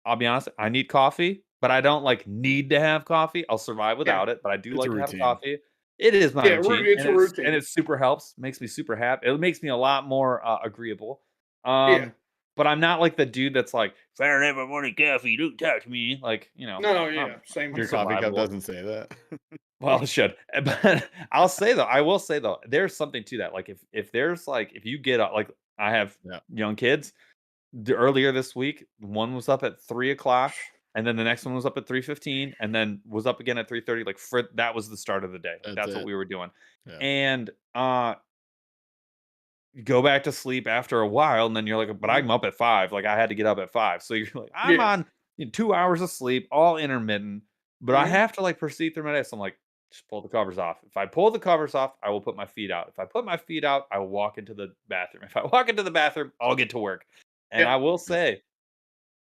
I'll be honest, I need coffee, but I don't like need to have coffee. I'll survive Yeah. without it, but I do It's like a to have routine. coffee. It is my Yeah, routine, it's a routine. and it super helps. Makes me super happy. It makes me a lot more agreeable. Yeah. But I'm not like the dude that's like, if I don't have my morning coffee, don't talk to me. Like, No, I'm, yeah. Same I'm Your here. coffee cup survivable. doesn't say that. Well, it should. But I will say though, there's something to that. Like if there's like if you get up, like I have Yeah. young kids. Earlier this week, one was up at 3:00, and then the next one was up at 3:15, and then was up again at 3:30. Like that was the start of the day. Like, that's what it. we were doing. Yeah. And you go back to sleep after a while, and then you're like, but I'm up at 5. Like I had to get up at 5. So you're like, I'm Yeah. on 2 hours of sleep, all intermittent, but I Mhm. have to like proceed through my day. So I'm like, just pull the covers off. If I pull the covers off, I will put my feet out. If I put my feet out, I will walk into the bathroom. If I walk into the bathroom, I'll get to work. And Yeah. I will say,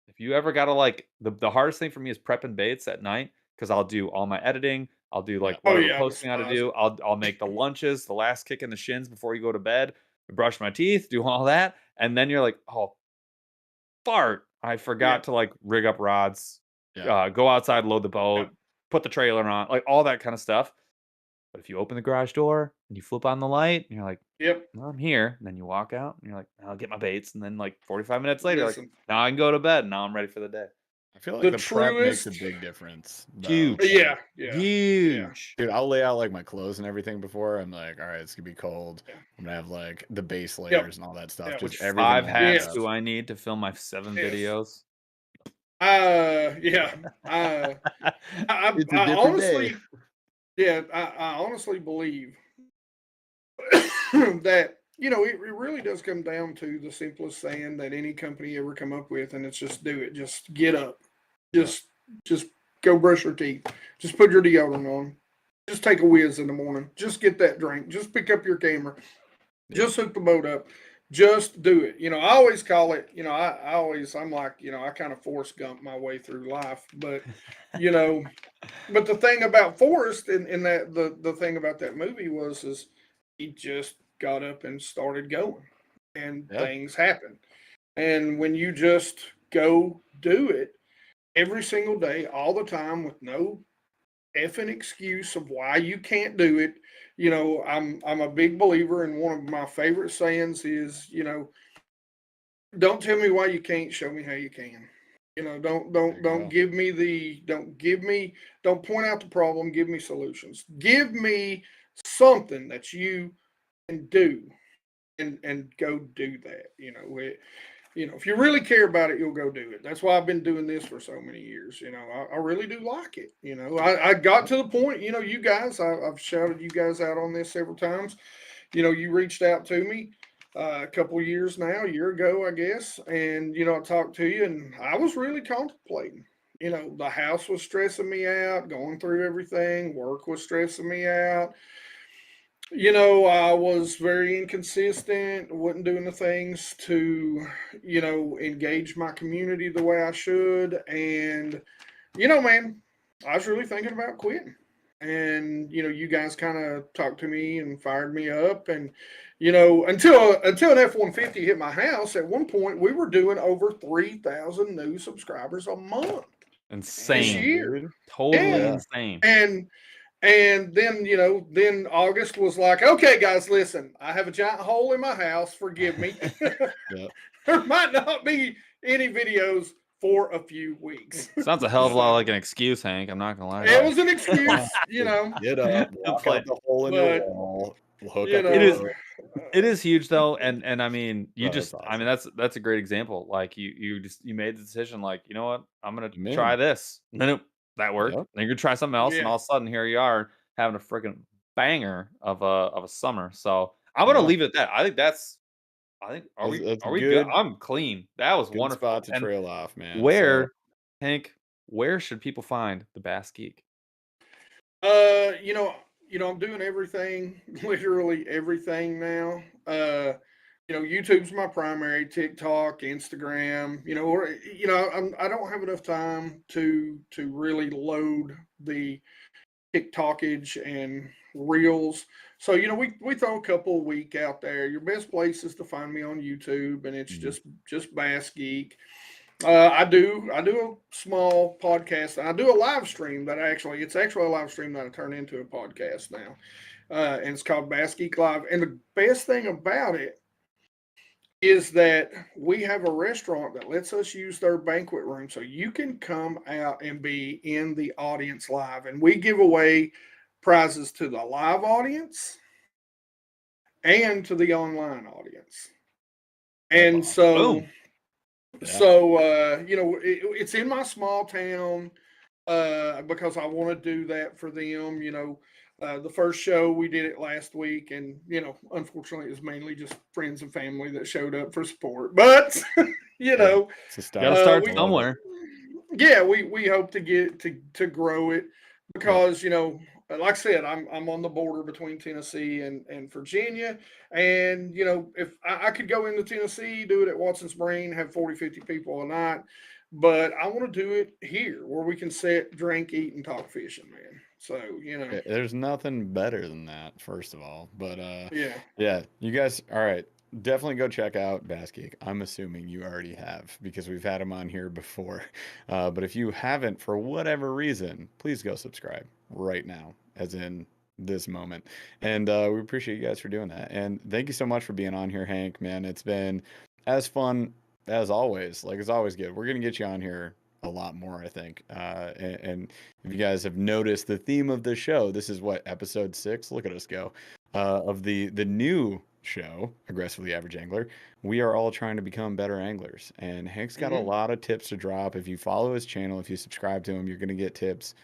if you ever gotta like the hardest thing for me is prepping baits at night because I'll do all my editing. I'll do like Oh whatever yeah, I'm posting I gotta surprised. do. I'll make the lunches, the last kick in the shins before you go to bed, brush my teeth, do all that, and then you're like, oh fart! I Yeah. forgot to like rig up rods, Yeah. go outside, load the Yeah. boat, put the trailer on, like all that kind of stuff. But if you open the garage door and you flip on the light, and you're like, Yep. well, I'm here. And then you walk out and you're like, I'll get my baits. And then like 45 minutes later, like, Listen, now I can go to bed. Now I'm ready for the day. I feel like the the prep makes a truest. big difference. Though. Huge. Like, Yeah. Yeah. Yeah. Huge. dude, I'll lay out like my clothes and everything before. I'm like, all right, it's gonna be cold. Yeah. I'm gonna have like the base Yep. layers and all that stuff. Yeah. Just Which everything. 5 lined hats Yes. do up. I need to film my 7 Yes. videos? Yeah. I It's a I different honestly, day. yeah, I honestly believe that it really does come down to the simplest saying that any company ever come up with, and it's just do it. Just get up. Just go brush your teeth. Just put your deodorant on. Just take a whiz in the morning. Just get that drink. Just pick up your camera. Just hook the boat up. Just do it. I always call it, I'm like, I kind of Forrest Gump my way through life. But, but the thing about Forrest in that the thing about that movie is he just got up and started going and Yeah. things happen. And when you just go do it every single day, all the time with no effing excuse of why you can't do it. I'm a big believer in one of my favorite sayings is, don't tell me why you can't, show me how you can. Don't There you don't go. give me don't point out the problem, give me solutions. Give me something that you can do and go do that. If you really care about it, you'll go do it. That's why I've been doing this for so many years. I really do like it. I got to the point, you guys, I've shouted you guys out on this several times. You reached out to me a couple years now, a year ago, I guess. And, I talked to you and I was really contemplating. The house was stressing me out, going through everything, work was stressing me out. I was very inconsistent, wasn't doing the things to, engage my community the way I should. And, man, I was really thinking about quitting. And, you guys kind of talked to me and fired me up. And, until an F-150 hit my house, at one point we were doing over 3,000 new subscribers a month this Insane. year. Dude. Totally Yeah. insane. And then August was like, okay, guys, listen, I have a giant hole in my house. Forgive me. Yep. There might not be any videos for a few weeks. Sounds a hell of a lot like an excuse, Hank. I'm not gonna lie. It was an excuse, Get up, walk Play- out the hole in But, your wall, hook you up know, It is- your It is huge though, and I mean, you Oh, that's just I mean, awesome. that's a great example. Like you made the decision, like, you know what, I'm gonna I'm try in. this. And then that worked. Yep. Then you're gonna try something else, and Yeah. all of a sudden here you are having a freaking banger of a summer. So I'm gonna Yeah. leave it at that. I think That's a are we good? good I'm clean. That was good spot wonderful. to And trail off, man. So where, Hank, where should people find the Bass Geek? Uh, you know, I'm doing everything, literally everything now. YouTube's my primary, TikTok, Instagram. Or I don't have enough time to really load the TikTokage and reels. So we throw a couple a week out there. Your best place is to find me on YouTube, and it's mhm. just Bass Geek. I do a small podcast. I do a live stream it's actually a live stream that I turn into a podcast now, and it's called Bass Geek Live. And the best thing about it is that we have a restaurant that lets us use their banquet room, so you can come out and be in the audience live, and we give away prizes to the live audience and to the online audience. That's And awesome. so Boom. Yeah. So it's in my small town because I want to do that for them. The first show we did it last week, and unfortunately, it was mainly just friends and family that showed up for support. But you Hey, know, it's a Gotta start. start I we love it. somewhere. yeah, we hope to get to grow it Yep. because like I said, I'm on the border between Tennessee and Virginia, and if I could go into Tennessee, do it at Watson Spring, have 40-50 people a night, but I want to do it here where we can sit, drink, eat, and talk fishing, man. So There's nothing better than that, first of all. But yeah. yeah, you guys, all right. Definitely go check out Bass Geek. I'm assuming you already have because we've had him on here before. But if you haven't, for whatever reason, please go subscribe right now, as in this moment. And we appreciate you guys for doing that. And thank you so much for being on here, Hank. Man, it's been as fun as always. Like it's always good. We're gonna get you on here a lot more, I think. And if you guys have noticed the theme of the show, this is what, episode 6. Look at us go. Of the new show, Aggressively Average Angler. We are all trying to become better anglers. And Hank's got a Hmm. lot of tips to drop. If you follow his channel, if you subscribe to him, you're going to get tips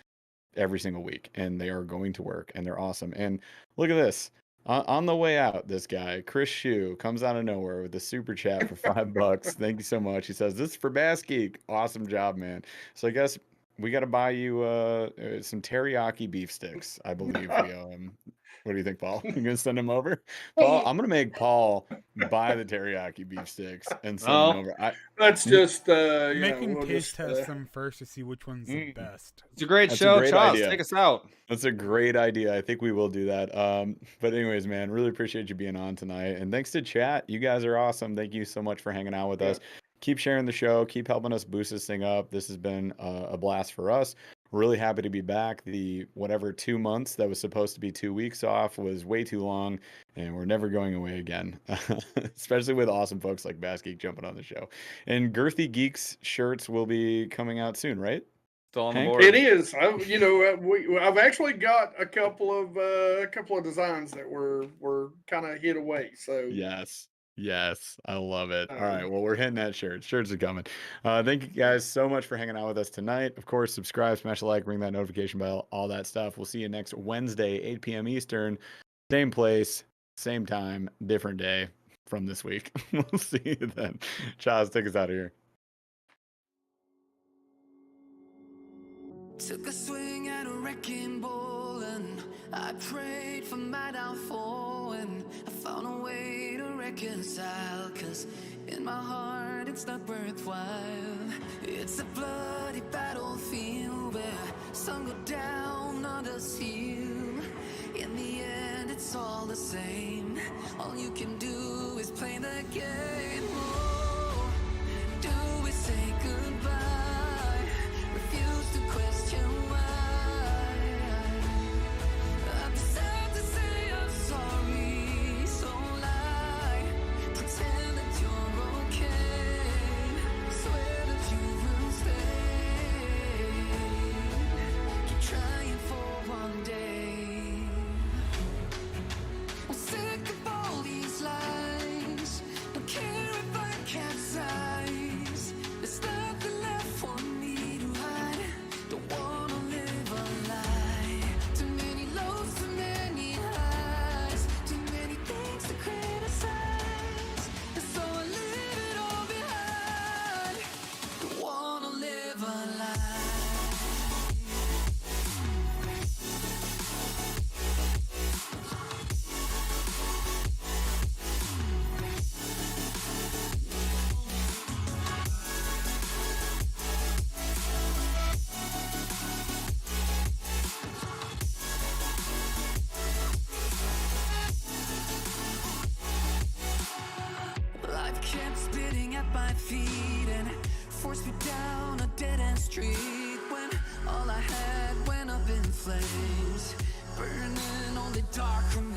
every single week. And they are going to work. And they're awesome. And look at this. On the way out, this guy, Chris Shue, comes out of nowhere with a super chat for $5. Thank you so much. He says, "This is for Bass Geek." Awesome job, man. So I guess we got to buy you some teriyaki beef sticks. I believe we owe him. What do you think, Paul? You gonna send him over? Paul, I'm gonna make Paul buy the teriyaki beef sticks and send them No, over. That's Mm, just Make him we'll taste just test them first to see which one's the mm, best. it's a great that's a show. great Charles, idea. take us out. That's a great idea. I think we will do that. But anyways, man, really appreciate you being on tonight. And thanks to chat. You guys are awesome. Thank you so much for hanging out with yeah. us. Keep sharing the show. Keep helping us boost this thing up. This has been a blast for us. Really happy to be back. The whatever 2 months that was supposed to be 2 weeks off was way too long, and we're never going away again. Especially with awesome folks like Bass Geek jumping on the show. And Girthy Geeks shirts will be coming out soon, right? Still on the Hank? board. It is. I've actually got a couple of designs that were kind of hid away. So Yes. Yes. I love it. All right. um, Well, we're hitting that shirt. Shirts are coming. Thank you guys so much for hanging out with us tonight. Of course, subscribe, smash a like, ring that notification bell, all that stuff. We'll see you next Wednesday, 8 p.m. Eastern. Same place, same time, different day from this week. We'll see you then. Charles, take us out of here. Took a swing at a wrecking ball and I prayed for my downfall, and I found a way to reconcile, 'cause in my heart it's not worthwhile. It's a bloody battlefield where some go down, others heal. In the end it's all the same. All you can do is play the game. Oh, do we say goodbye? Refuse to question why. I'm sad to say I'm sorry, so lie. Pretend that you're okay. Swear that you will stay. Keep trying for one day. I'm sick of all these lies. falling at my feet and forced me down a dead-end street when all I had went up in flames, burning only dark remains.